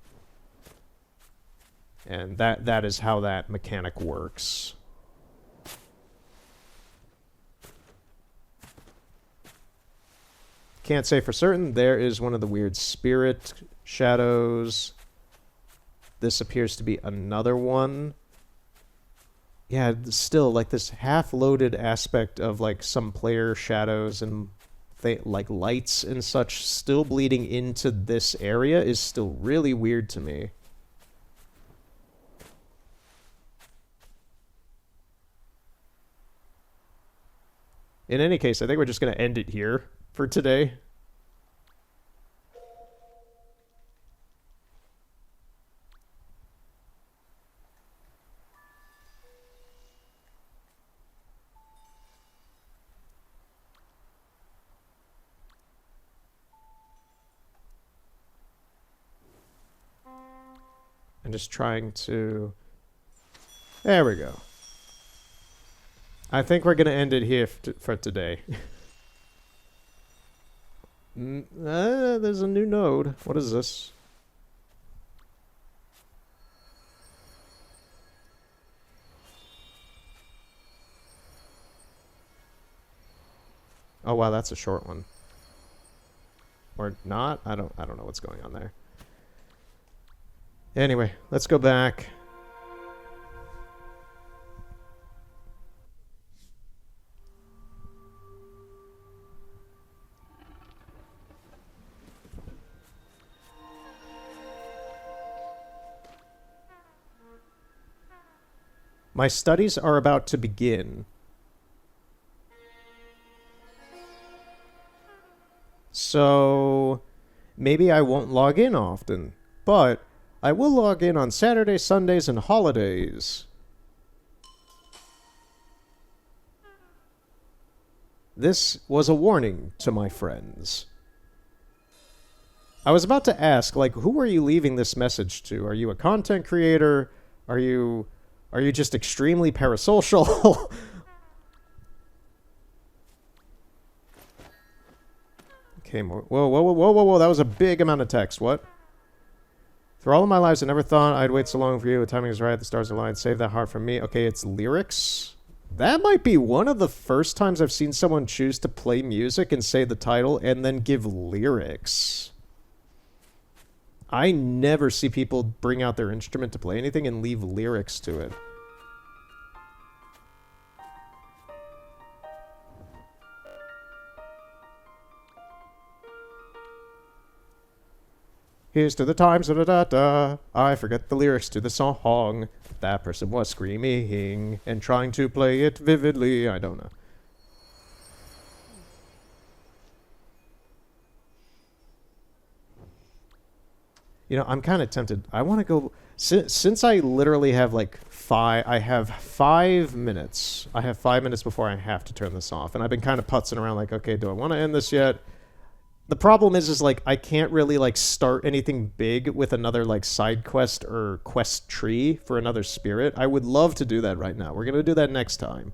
And that is how that mechanic works. Can't say for certain. There is one of the weird spirit shadows. this appears to be another one. Yeah, still, like, this half-loaded aspect of, like, some player shadows and, like, lights and such still bleeding into this area is still really weird to me. In any case, I think we're just going to end it here for today. I'm just trying to... There we go. I think we're going to end it here for today. There's a new node. What is this? Oh wow, that's a short one. Or not? I don't know what's going on there. Anyway, let's go back. My studies are about to begin. So maybe I won't log in often, but I will log in on Saturdays, Sundays, and holidays. This was a warning to my friends. I was about to ask, like, who are you leaving this message to? Are you a content creator? Are you just extremely parasocial? Okay, more. Whoa, that was a big amount of text. What? For all of my lives, I never thought I'd wait so long for you. The timing is right. The stars aligned. Save that heart for me. Okay, it's lyrics. That might be one of the first times I've seen someone choose to play music and say the title and then give lyrics. I never see people bring out their instrument to play anything and leave lyrics to it. Here's to the times, da-da-da-da. I forget the lyrics to the song. That person was screaming and trying to play it vividly. I don't know. You know, I'm kind of tempted. I want to go... Since I literally have, like, I have 5 minutes. I have 5 minutes before I have to turn this off. And I've been kind of putzing around like, okay, do I want to end this yet? The problem is like, I can't really, like, start anything big with another, like, side quest or quest tree for another spirit. I would love to do that right now. We're going to do that next time.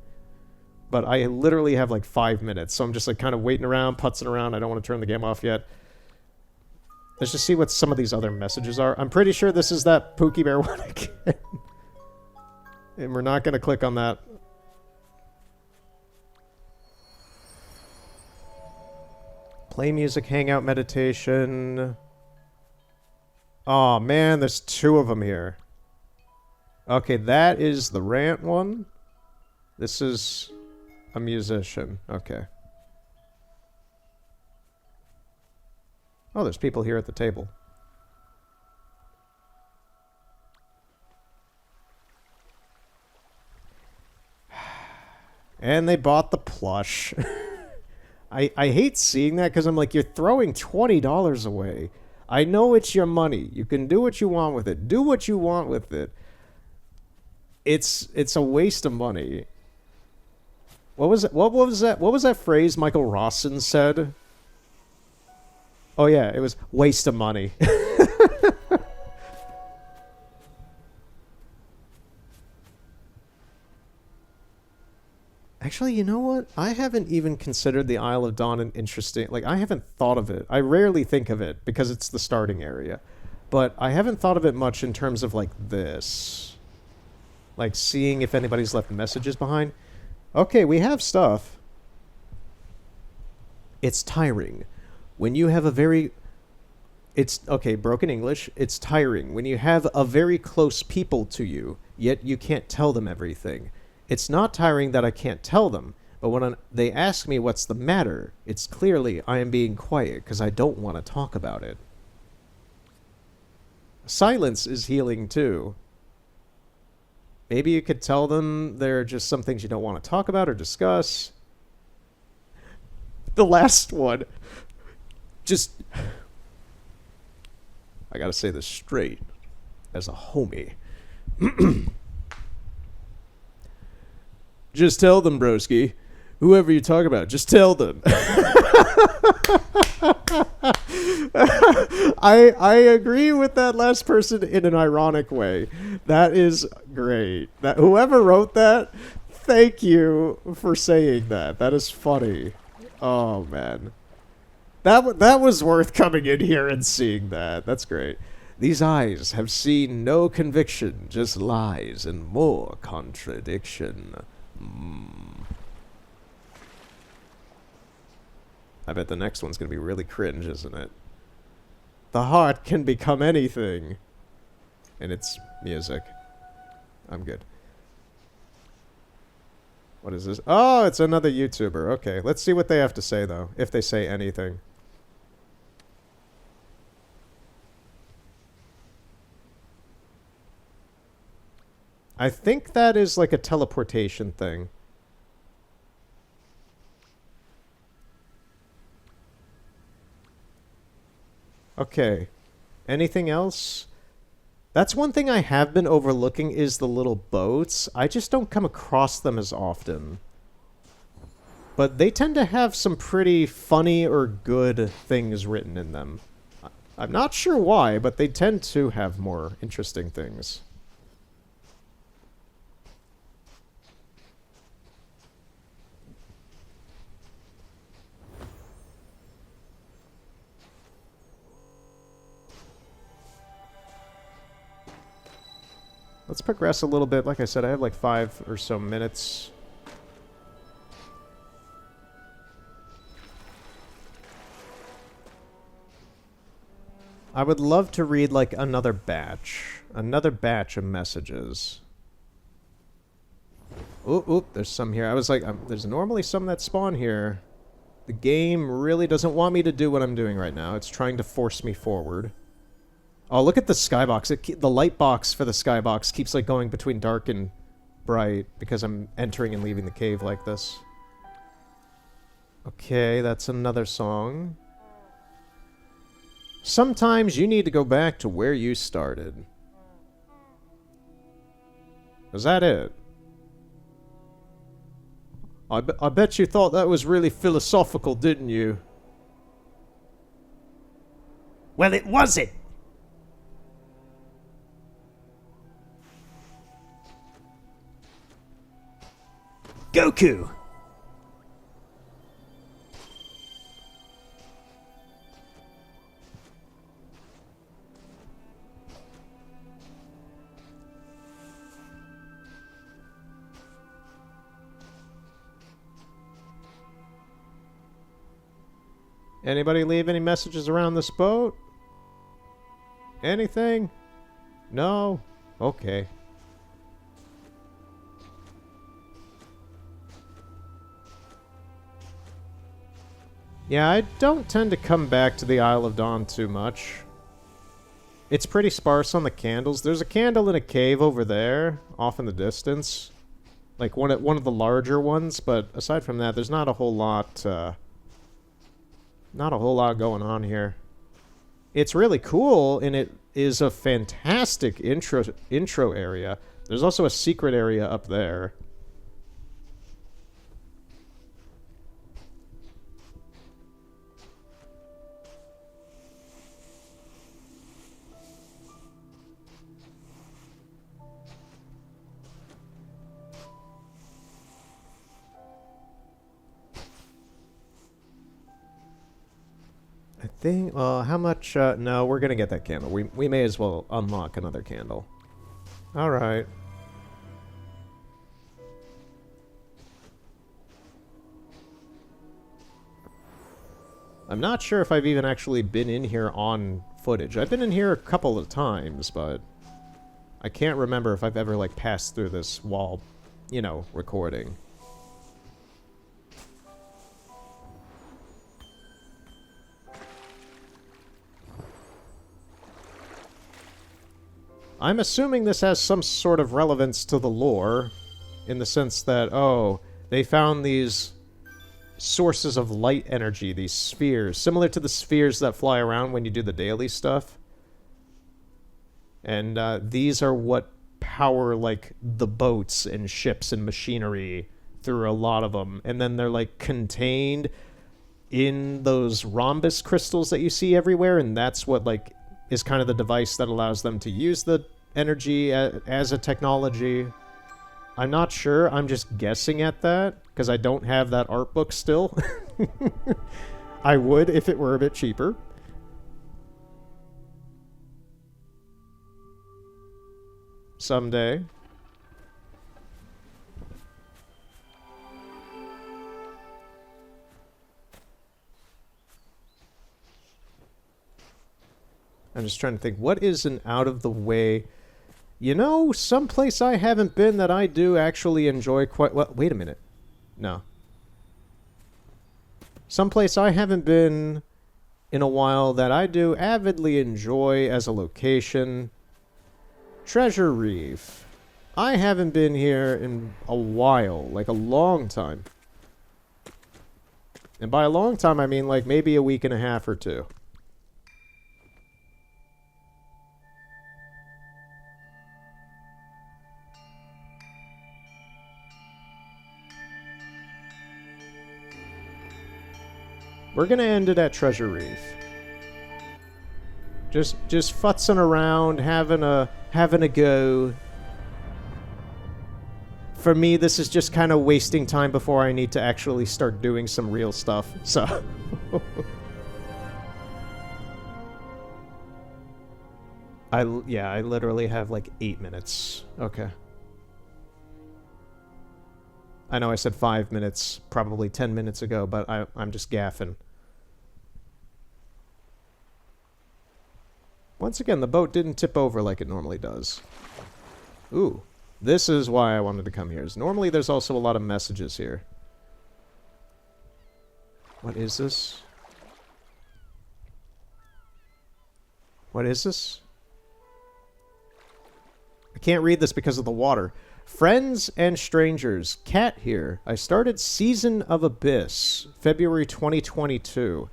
But I literally have, like, 5 minutes. So I'm just, like, kind of waiting around, putzing around. I don't want to turn the game off yet. Let's just see what some of these other messages are. I'm pretty sure this is that Pookie Bear one again. And we're not going to click on that. Play music, hangout, meditation. Oh man, there's 2 of them here. Okay, that is the rant one. This is a musician. Okay. Oh, there's people here at the table. And they bought the plush. I hate seeing that because I'm like, you're throwing $20 away. I know it's your money. You can do what you want with it. Do what you want with it. It's a waste of money. What was it? What was that? What was that phrase Michael Rawson said? Oh yeah, it was waste of money. Actually, you know what? I haven't even considered the Isle of Dawn an interesting... Like, I haven't thought of it. I rarely think of it because it's the starting area. But I haven't thought of it much in terms of, like, this. Like, seeing if anybody's left messages behind. Okay, we have stuff. It's tiring. When you have a very... It's, okay, broken English, it's tiring when you have a very close people to you, yet you can't tell them everything. It's not tiring that I can't tell them, but when they ask me what's the matter, it's clearly I am being quiet because I don't want to talk about it. Silence is healing too. Maybe you could tell them there are just some things you don't want to talk about or discuss. The last one. Just... I gotta say this straight, as a homie. Just tell them, broski. Whoever you talk about, just tell them. I agree with that last person in an ironic way. That is great. That whoever wrote that, thank you for saying that. That is funny. Oh man. That was worth coming in here and seeing that. That's great. These eyes have seen no conviction, just lies and more contradiction. I bet the next one's gonna be really cringe, isn't it? The heart can become anything. And it's music. I'm good. What is this? Oh, it's another YouTuber. Okay, let's see what they have to say, though. If they say anything. I think that is like a teleportation thing. Okay. Anything else? That's one thing I have been overlooking is the little boats. I just don't come across them as often. But they tend to have some pretty funny or good things written in them. I'm not sure why, but they tend to have more interesting things. Let's progress a little bit. Like I said, I have like 5 or so minutes. I would love to read like another batch of messages. Oop, there's some here. I was like, there's normally some that spawn here. The game really doesn't want me to do what I'm doing right now. It's trying to force me forward. Oh, look at the skybox. The light box for the skybox keeps like going between dark and bright because I'm entering and leaving the cave like this. Okay, that's another song. Sometimes you need to go back to where you started. Was that it? I bet you thought that was really philosophical, didn't you? Well, it wasn't. Goku! Anybody leave any messages around this boat? Anything? No? Okay. Yeah, I don't tend to come back to the Isle of Dawn too much. It's pretty sparse on the candles. There's a candle in a cave over there, off in the distance. Like one of the larger ones, but aside from that, there's not a whole lot, going on here. It's really cool, and it is a fantastic intro area. There's also a secret area up there. I think, how much, no, we're gonna get that candle. We may as well unlock another candle. Alright. I'm not sure if I've even actually been in here on footage. I've been in here a couple of times, but I can't remember if I've ever, like, passed through this while, you know, recording. I'm assuming this has some sort of relevance to the lore, in the sense that, oh, they found these sources of light energy, these spheres, similar to the spheres that fly around when you do the daily stuff. And these are what power, like, the boats and ships and machinery through a lot of them. And then they're, like, contained in those rhombus crystals that you see everywhere, and that's what, like, is kind of the device that allows them to use the energy as a technology. I'm not sure. I'm just guessing at that, because I don't have that art book still. I would if it were a bit cheaper. Someday. I'm just trying to think, what is an out-of-the-way... You know, someplace I haven't been that I do actually enjoy quite well... Wait a minute. No. Someplace I haven't been in a while that I do avidly enjoy as a location. Treasure Reef. I haven't been here in a while, like a long time. And by a long time, I mean like maybe a week and a half or two. We're gonna end it at Treasure Reef. Just futzing around, having a go. For me, this is just kind of wasting time before I need to actually start doing some real stuff. So, I literally have like 8 minutes. Okay. I know I said 5 minutes, probably 10 minutes ago, but I'm just gaffing. Once again, the boat didn't tip over like it normally does. Ooh, this is why I wanted to come here. Normally there's also a lot of messages here. What is this? What is this? I can't read this because of the water. Friends and strangers, Cat here. I started Season of Abyss, February 2022.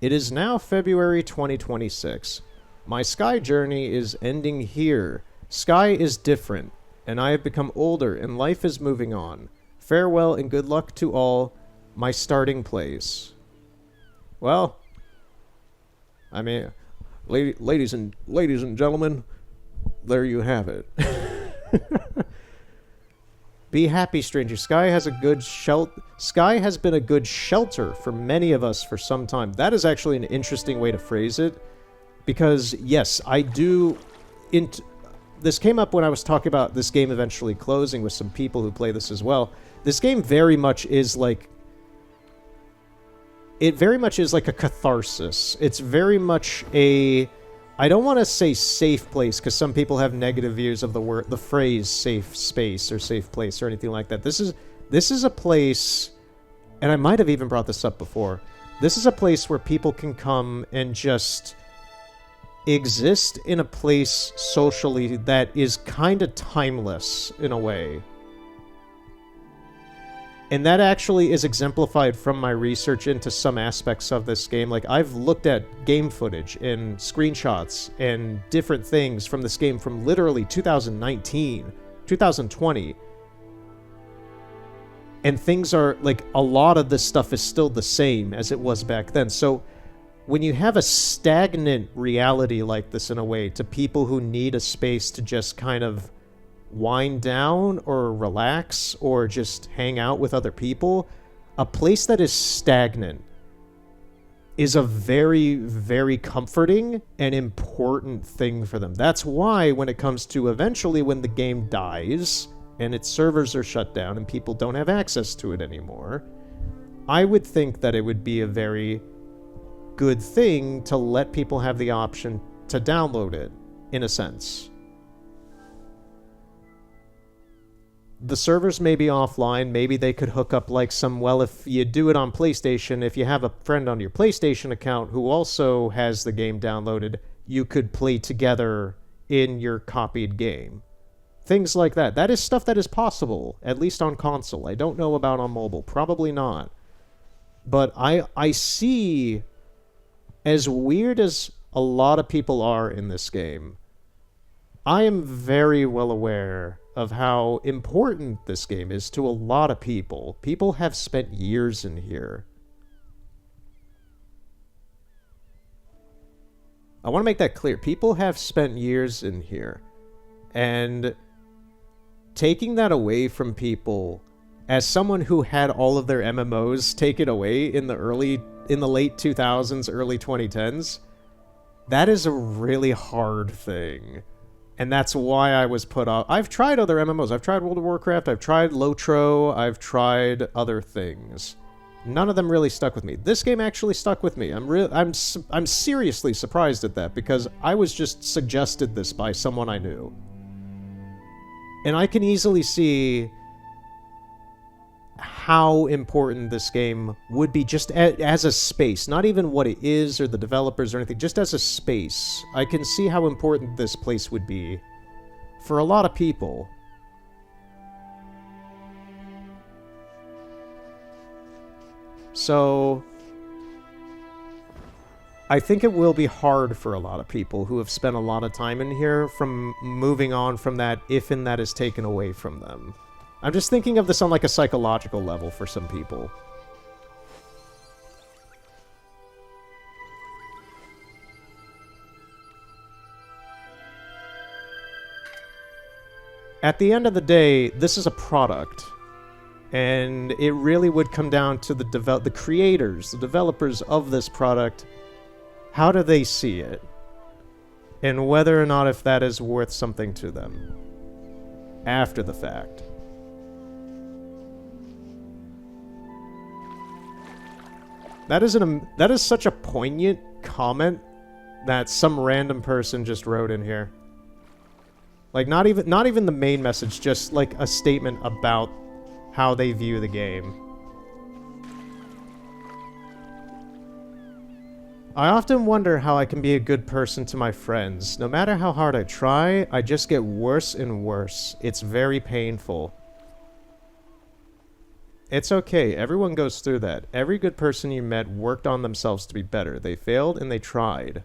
It is now February 2026. My Sky journey is ending here. Sky is different, and I have become older, and life is moving on. Farewell and good luck to all. My starting place. Well, I mean, ladies and gentlemen, there you have it. Be happy, stranger. Sky has been a good shelter for many of us for some time. That is actually an interesting way to phrase it. Because, yes, I do... This came up when I was talking about this game eventually closing with some people who play this as well. This game very much is like... It very much is like a catharsis. It's very much a... I don't want to say safe place, because some people have negative views of the phrase safe space or safe place or anything like that. This is a place... And I might have even brought this up before. This is a place where people can come and just... exist in a place socially that is kind of timeless in a way. And that actually is exemplified from my research into some aspects of this game. Like, I've looked at game footage and screenshots and different things from this game from literally 2019, 2020. And things are, like, a lot of this stuff is still the same as it was back then. So when you have a stagnant reality like this in a way to people who need a space to just kind of wind down or relax or just hang out with other people, a place that is stagnant is a very, very comforting and important thing for them. That's why when it comes to eventually when the game dies and its servers are shut down and people don't have access to it anymore, I would think that it would be a very good thing to let people have the option to download it, in a sense. The servers may be offline, maybe they could hook up like some, well, if you do it on PlayStation, if you have a friend on your PlayStation account who also has the game downloaded, you could play together in your copied game. Things like that. That is stuff that is possible, at least on console. I don't know about on mobile. Probably not. But I see, as weird as a lot of people are in this game, I am very well aware of how important this game is to a lot of people. People have spent years in here. I want to make that clear. People have spent years in here. And taking that away from people, as someone who had all of their MMOs taken away in the late 2000s, early 2010s, that is a really hard thing. And that's why I was put off. I've tried other MMOs. I've tried World of Warcraft. I've tried Lotro. I've tried other things. None of them really stuck with me. This game actually stuck with me. I'm seriously surprised at that, because I was just suggested this by someone I knew. And I can easily see how important this game would be just as a space. Not even what it is or the developers or anything, just as a space. I can see how important this place would be for a lot of people. So I think it will be hard for a lot of people who have spent a lot of time in here from moving on from that if and that is taken away from them. I'm just thinking of this on like a psychological level for some people. At the end of the day, this is a product. And it really would come down to the creators, the developers of this product. How do they see it? And whether or not if that is worth something to them. After the fact. That is such a poignant comment that some random person just wrote in here. Like, not even the main message, just like a statement about how they view the game. I often wonder how I can be a good person to my friends. No matter how hard I try, I just get worse and worse. It's very painful. It's okay, everyone goes through that. Every good person you met worked on themselves to be better. They failed and they tried.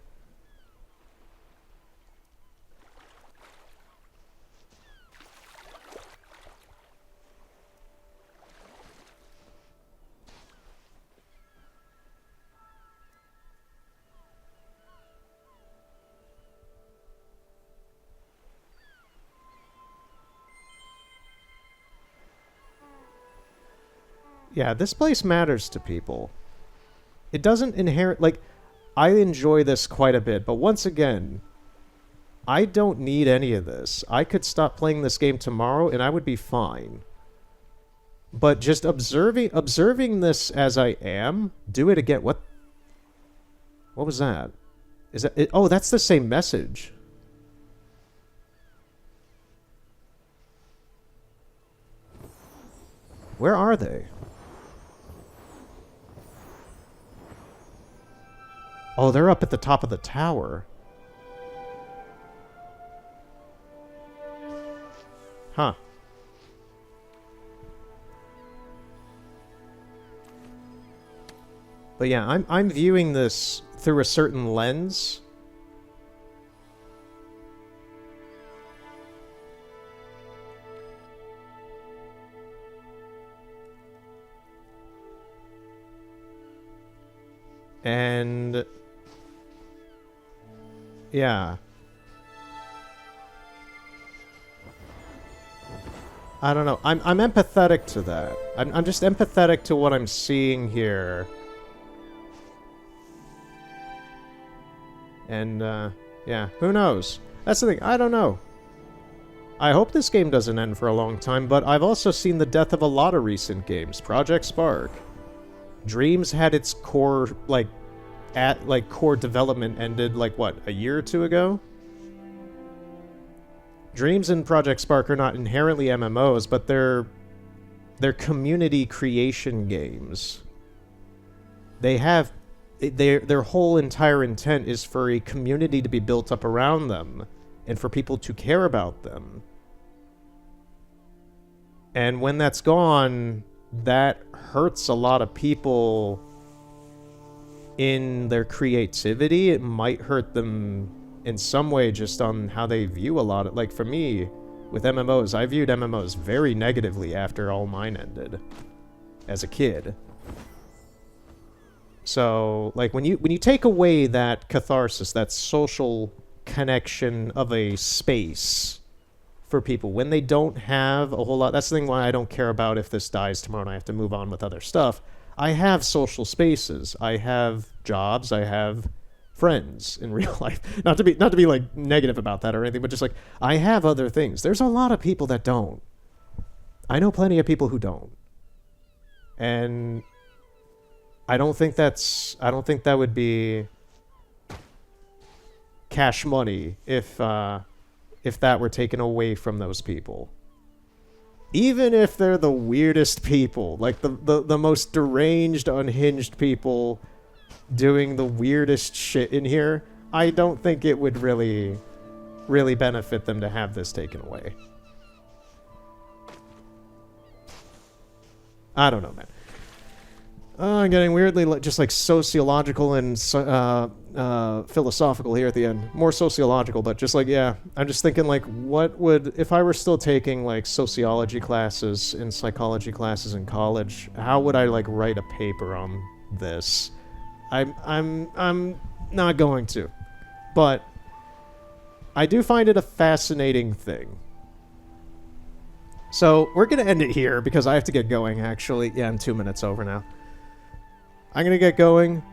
Yeah, this place matters to people. It doesn't inherit, like, I enjoy this quite a bit, but once again, I don't need any of this. I could stop playing this game tomorrow and I would be fine. But just observing this as I am, do it again. What was that? Is that it? Oh, that's the same message. Where are they? Oh, they're up at the top of the tower. Huh. But yeah, I'm viewing this through a certain lens. And yeah. I don't know. I'm empathetic to that. I'm just empathetic to what I'm seeing here. And yeah, who knows? That's the thing. I don't know. I hope this game doesn't end for a long time, but I've also seen the death of a lot of recent games. Project Spark. Dreams had its core, like, at like core development ended like what, a year or two ago? Dreams and Project Spark are not inherently MMOs, but they're community creation games. They have their whole entire intent is for a community to be built up around them and for people to care about them. And when that's gone, that hurts a lot of people in their creativity. It might hurt them in some way just on how they view a lot of... Like, for me, with MMOs, I viewed MMOs very negatively after all mine ended as a kid. So, like, when you take away that catharsis, that social connection of a space for people, when they don't have a whole lot... That's the thing why I don't care about if this dies tomorrow and I have to move on with other stuff. I have social spaces. I have jobs. I have friends in real life. Not to be like negative about that or anything, but just like, I have other things. There's a lot of people that don't. I know plenty of people who don't. And I don't think that would be cash money if that were taken away from those people. Even if they're the weirdest people, like the most deranged, unhinged people doing the weirdest shit in here, I don't think it would really benefit them to have this taken away. I don't know, man. I'm getting weirdly just like sociological and philosophical here at the end. More sociological, but just like, yeah. I'm just thinking like, what would... If I were still taking like sociology classes and psychology classes in college, how would I like write a paper on this? I'm not going to. But I do find it a fascinating thing. So we're going to end it here because I have to get going, actually. Yeah, I'm 2 minutes over now. I'm going to get going.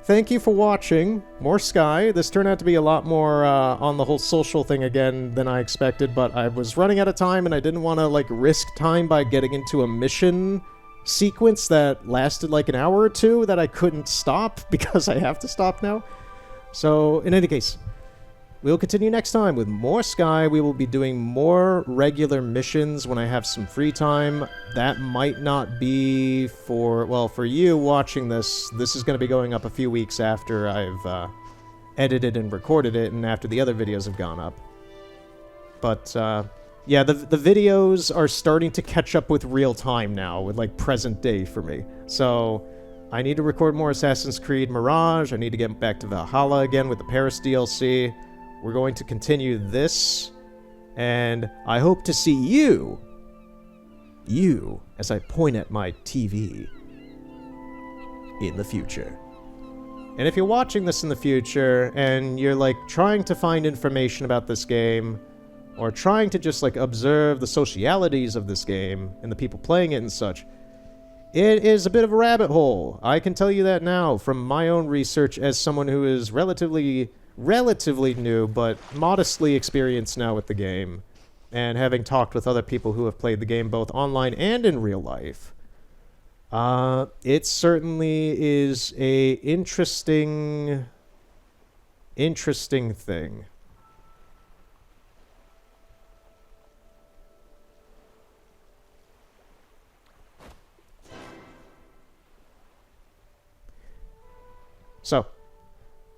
Thank you for watching. More Sky. This turned out to be a lot more on the whole social thing again than I expected, but I was running out of time and I didn't want to like risk time by getting into a mission sequence that lasted like an hour or two that I couldn't stop because I have to stop now. So, in any case, we'll continue next time with more Sky. We will be doing more regular missions when I have some free time. That might not be for... Well, for you watching this is going to be going up a few weeks after I've edited and recorded it and after the other videos have gone up. But, yeah, the videos are starting to catch up with real time now, with, like, present day for me. So, I need to record more Assassin's Creed Mirage. I need to get back to Valhalla again with the Paris DLC. We're going to continue this, and I hope to see you, as I point at my TV, in the future. And if you're watching this in the future, and you're, like, trying to find information about this game, or trying to just, like, observe the socialities of this game, and the people playing it and such, it is a bit of a rabbit hole. I can tell you that now, from my own research as someone who is relatively new, but modestly experienced now with the game, and having talked with other people who have played the game both online and in real life. It certainly is a interesting thing. So,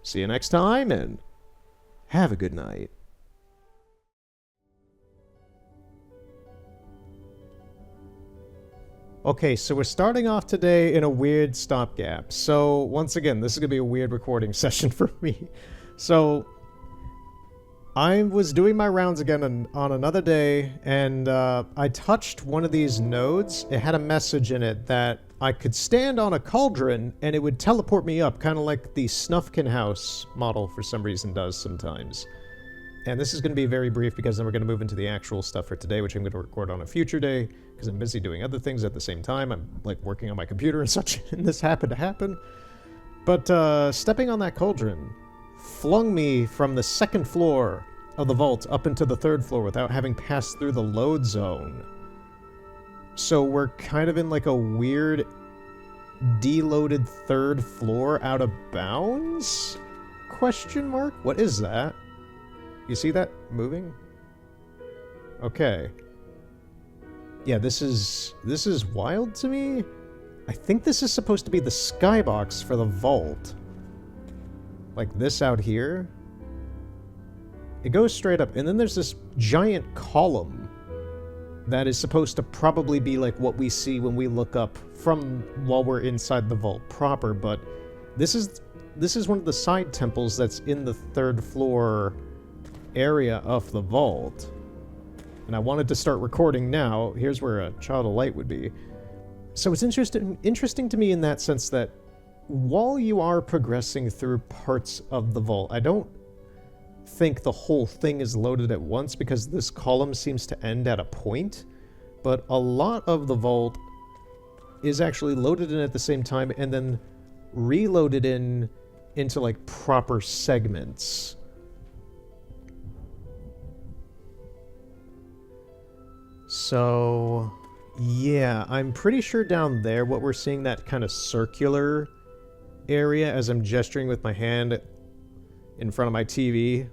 see you next time, and have a good night. Okay, so we're starting off today in a weird stopgap. So, once again, this is going to be a weird recording session for me. So, I was doing my rounds again on another day, and I touched one of these nodes. It had a message in it that I could stand on a cauldron and it would teleport me up, kind of like the Snufkin House model for some reason does sometimes. And this is going to be very brief because then we're going to move into the actual stuff for today, which I'm going to record on a future day because I'm busy doing other things at the same time. I'm like working on my computer and such, and this happened to happen. But stepping on that cauldron flung me from the second floor of the vault up into the third floor without having passed through the load zone. So we're kind of in like a weird deloaded third floor out of bounds? Question mark? What is that? You see that moving? Okay. Yeah, this is wild to me. I think this is supposed to be the skybox for the vault. Like this out here. It goes straight up, and then there's this giant column that is supposed to probably be like what we see when we look up from while we're inside the vault proper, but this is one of the side temples that's in the third floor area of the vault. And I wanted to start recording now. Here's where a Child of Light would be. So it's interesting to me in that sense that while you are progressing through parts of the vault, I don't think the whole thing is loaded at once because this column seems to end at a point, but a lot of the vault is actually loaded in at the same time and then reloaded into like proper segments. So yeah, I'm pretty sure down there what we're seeing, that kind of circular area as I'm gesturing with my hand in front of my TV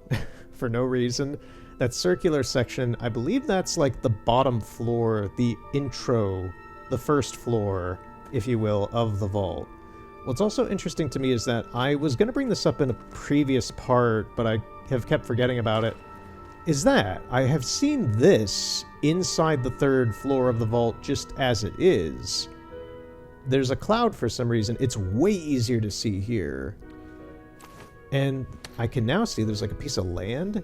for no reason. That circular section, I believe that's like the bottom floor, the intro, the first floor, if you will, of the vault. What's also interesting to me is that I was going to bring this up in a previous part, but I have kept forgetting about it, is that I have seen this inside the third floor of the vault just as it is. There's a cloud for some reason. It's way easier to see here. And I can now see there's like a piece of land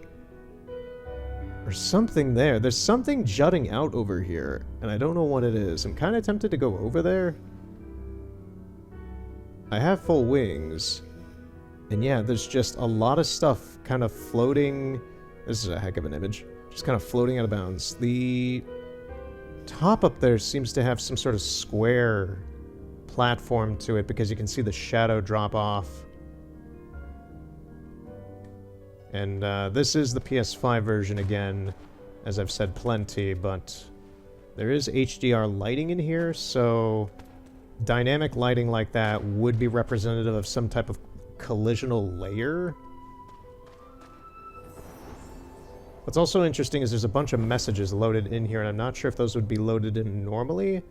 or something there. There's something jutting out over here, and I don't know what it is. I'm kind of tempted to go over there. I have full wings. And yeah, there's just a lot of stuff kind of floating. This is a heck of an image. Just kind of floating out of bounds. The top up there seems to have some sort of square platform to it because you can see the shadow drop off. And this is the PS5 version again, as I've said plenty, but there is HDR lighting in here, so dynamic lighting like that would be representative of some type of collisional layer. What's also interesting is there's a bunch of messages loaded in here, and I'm not sure if those would be loaded in normally.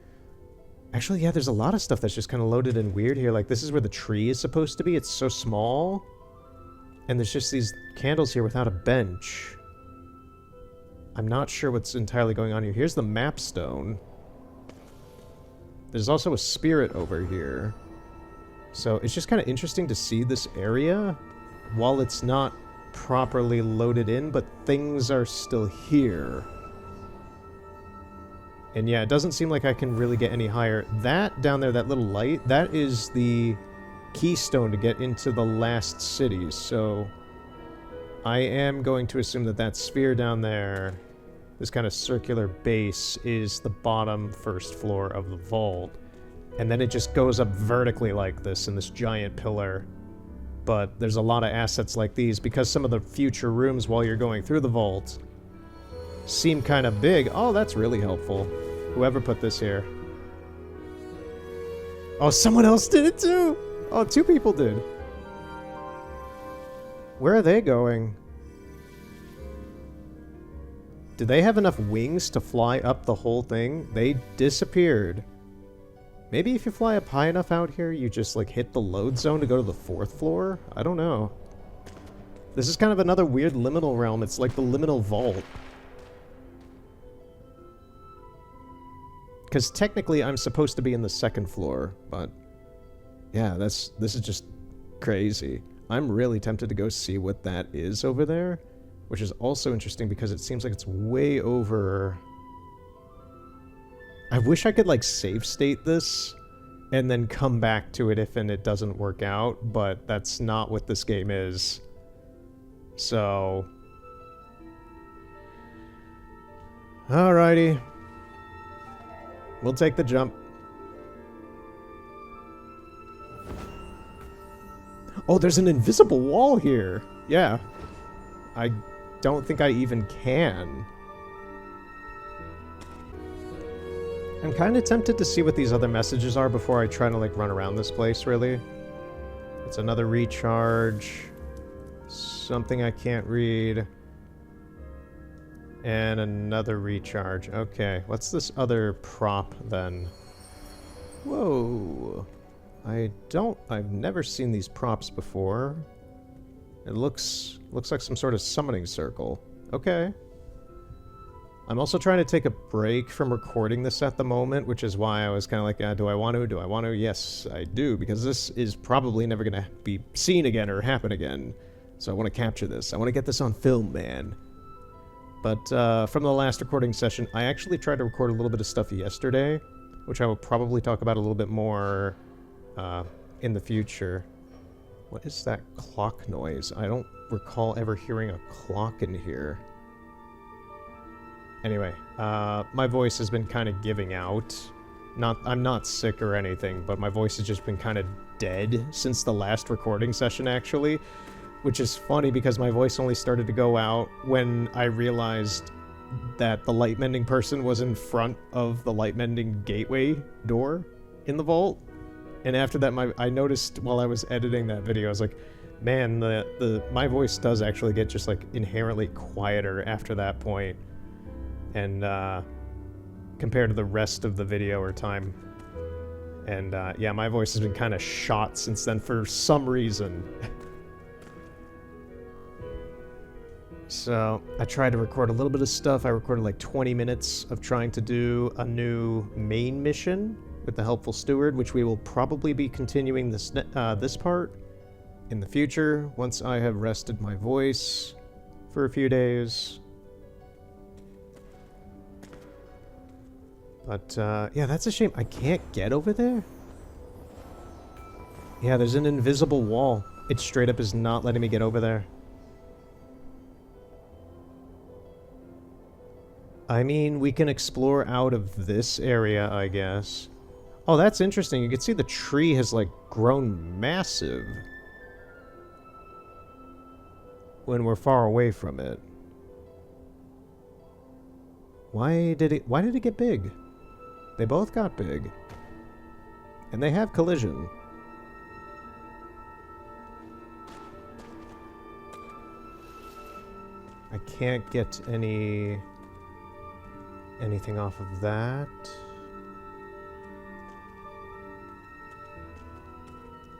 Actually, yeah, there's a lot of stuff that's just kind of loaded in weird here. Like, this is where the tree is supposed to be. It's so small. And there's just these candles here without a bench. I'm not sure what's entirely going on here. Here's the map stone. There's also a spirit over here. So it's just kind of interesting to see this area while it's not properly loaded in, but things are still here. And yeah, it doesn't seem like I can really get any higher. That down there, that little light, that is the keystone to get into the last city, so I am going to assume that that sphere down there, this kind of circular base, is the bottom first floor of the vault, and then it just goes up vertically like this in this giant pillar. But there's a lot of assets like these because some of the future rooms while you're going through the vault seem kind of big. Oh, that's really helpful. Whoever put this here. Oh, someone else did it too! Oh, 2 people did. Where are they going? Do they have enough wings to fly up the whole thing? They disappeared. Maybe if you fly up high enough out here, you just, like, hit the load zone to go to the 4th floor? I don't know. This is kind of another weird liminal realm. It's like the liminal vault. Because technically I'm supposed to be in the 2nd floor, but yeah, this is just crazy. I'm really tempted to go see what that is over there, which is also interesting because it seems like it's way over. I wish I could, like, save state this and then come back to it if and it doesn't work out, but that's not what this game is. So alrighty. We'll take the jump. Oh, there's an invisible wall here. Yeah. I don't think I even can. I'm kind of tempted to see what these other messages are before I try to, like, run around this place, really. It's another recharge. Something I can't read. And another recharge. Okay, what's this other prop, then? Whoa. I've never seen these props before. It looks like some sort of summoning circle. Okay. I'm also trying to take a break from recording this at the moment, which is why I was kind of like, do I want to? Do I want to? Yes, I do, because this is probably never going to be seen again or happen again. So I want to capture this. I want to get this on film, man. But from the last recording session, I actually tried to record a little bit of stuff yesterday, which I will probably talk about a little bit more in the future. What is that clock noise? I don't recall ever hearing a clock in here. Anyway, my voice has been kind of giving out. I'm not sick or anything, but my voice has just been kind of dead since the last recording session, actually. Which is funny because my voice only started to go out when I realized that the light mending person was in front of the light mending gateway door in the vault. And after that, I noticed while I was editing that video, I was like, man, my voice does actually get just like inherently quieter after that point. And compared to the rest of the video or time. And yeah, my voice has been kind of shot since then for some reason. So I tried to record a little bit of stuff. I recorded like 20 minutes of trying to do a new main mission with the Helpful Steward, which we will probably be continuing this part in the future once I have rested my voice for a few days. But yeah, that's a shame. I can't get over there. Yeah, there's an invisible wall. It straight up is not letting me get over there. I mean, we can explore out of this area, I guess. Oh, that's interesting. You can see the tree has, like, grown massive when we're far away from it. Why did it get big? They both got big. And they have collision. I can't get anything off of that.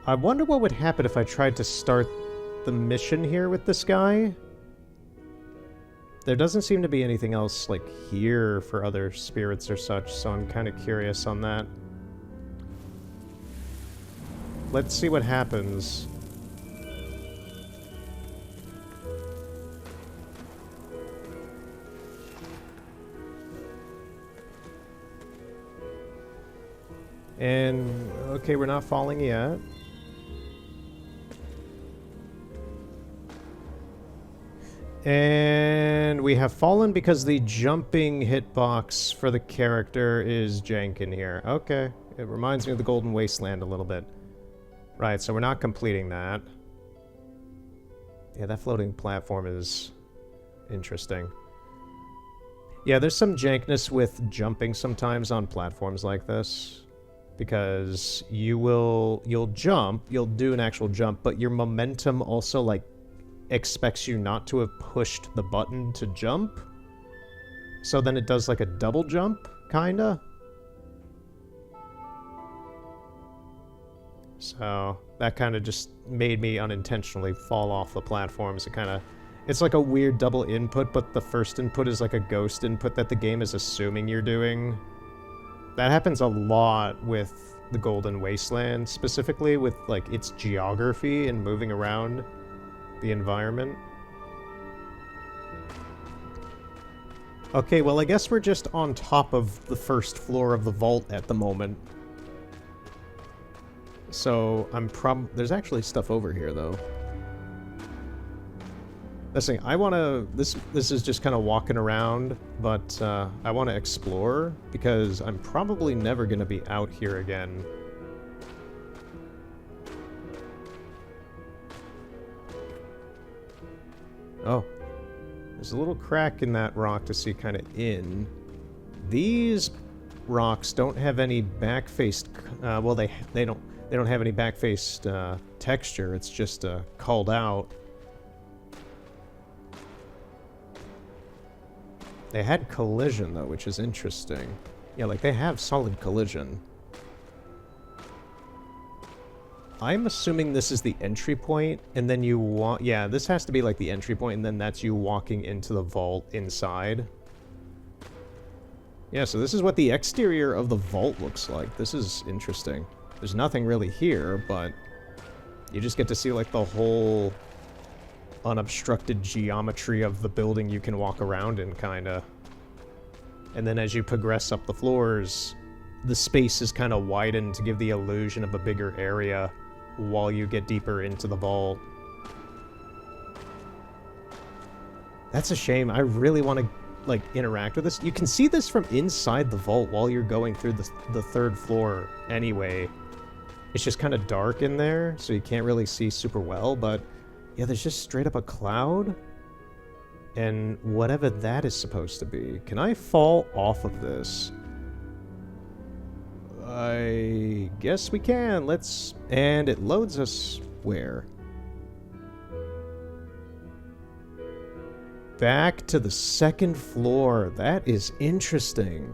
I wonder what would happen if I tried to start the mission here with this guy. There doesn't seem to be anything else, like, here for other spirits or such, so I'm kind of curious on that. Let's see what happens. And, okay, we're not falling yet. And we have fallen because the jumping hitbox for the character is jank in here. Okay, it reminds me of the Golden Wasteland a little bit. Right, so we're not completing that. Yeah, that floating platform is interesting. Yeah, there's some jankness with jumping sometimes on platforms like this. Because you'll jump, you'll do an actual jump, but your momentum also, like, expects you not to have pushed the button to jump. So then it does like a double jump, kinda. So that kind of just made me unintentionally fall off the platforms. It's like a weird double input, but the first input is like a ghost input that the game is assuming you're doing. That happens a lot with the Golden Wasteland, specifically with, like, its geography and moving around the environment. Okay, well, I guess we're just on top of the first floor of the vault at the moment. So, there's actually stuff over here, though. That's the thing, this is just kind of walking around, but I want to explore, because I'm probably never going to be out here again. Oh, there's a little crack in that rock to see kind of in. These rocks don't have any back-faced... well, they don't have any back-faced texture. It's just called out. They had collision, though, which is interesting. Yeah, like, they have solid collision. I'm assuming this is the entry point, and then you walk... Yeah, this has to be, like, the entry point, and then that's you walking into the vault inside. Yeah, so this is what the exterior of the vault looks like. This is interesting. There's nothing really here, but you just get to see, like, the whole unobstructed geometry of the building you can walk around in, kinda. And then as you progress up the floors, the space is kind of widened to give the illusion of a bigger area while you get deeper into the vault. That's a shame. I really want to, like, interact with this. You can see this from inside the vault while you're going through the third floor anyway. It's just kind of dark in there, so you can't really see super well, but yeah, there's just straight up a cloud, and whatever that is supposed to be. Can I fall off of this? I guess we can. Let's... And it loads us where? Back to the second floor. That is interesting.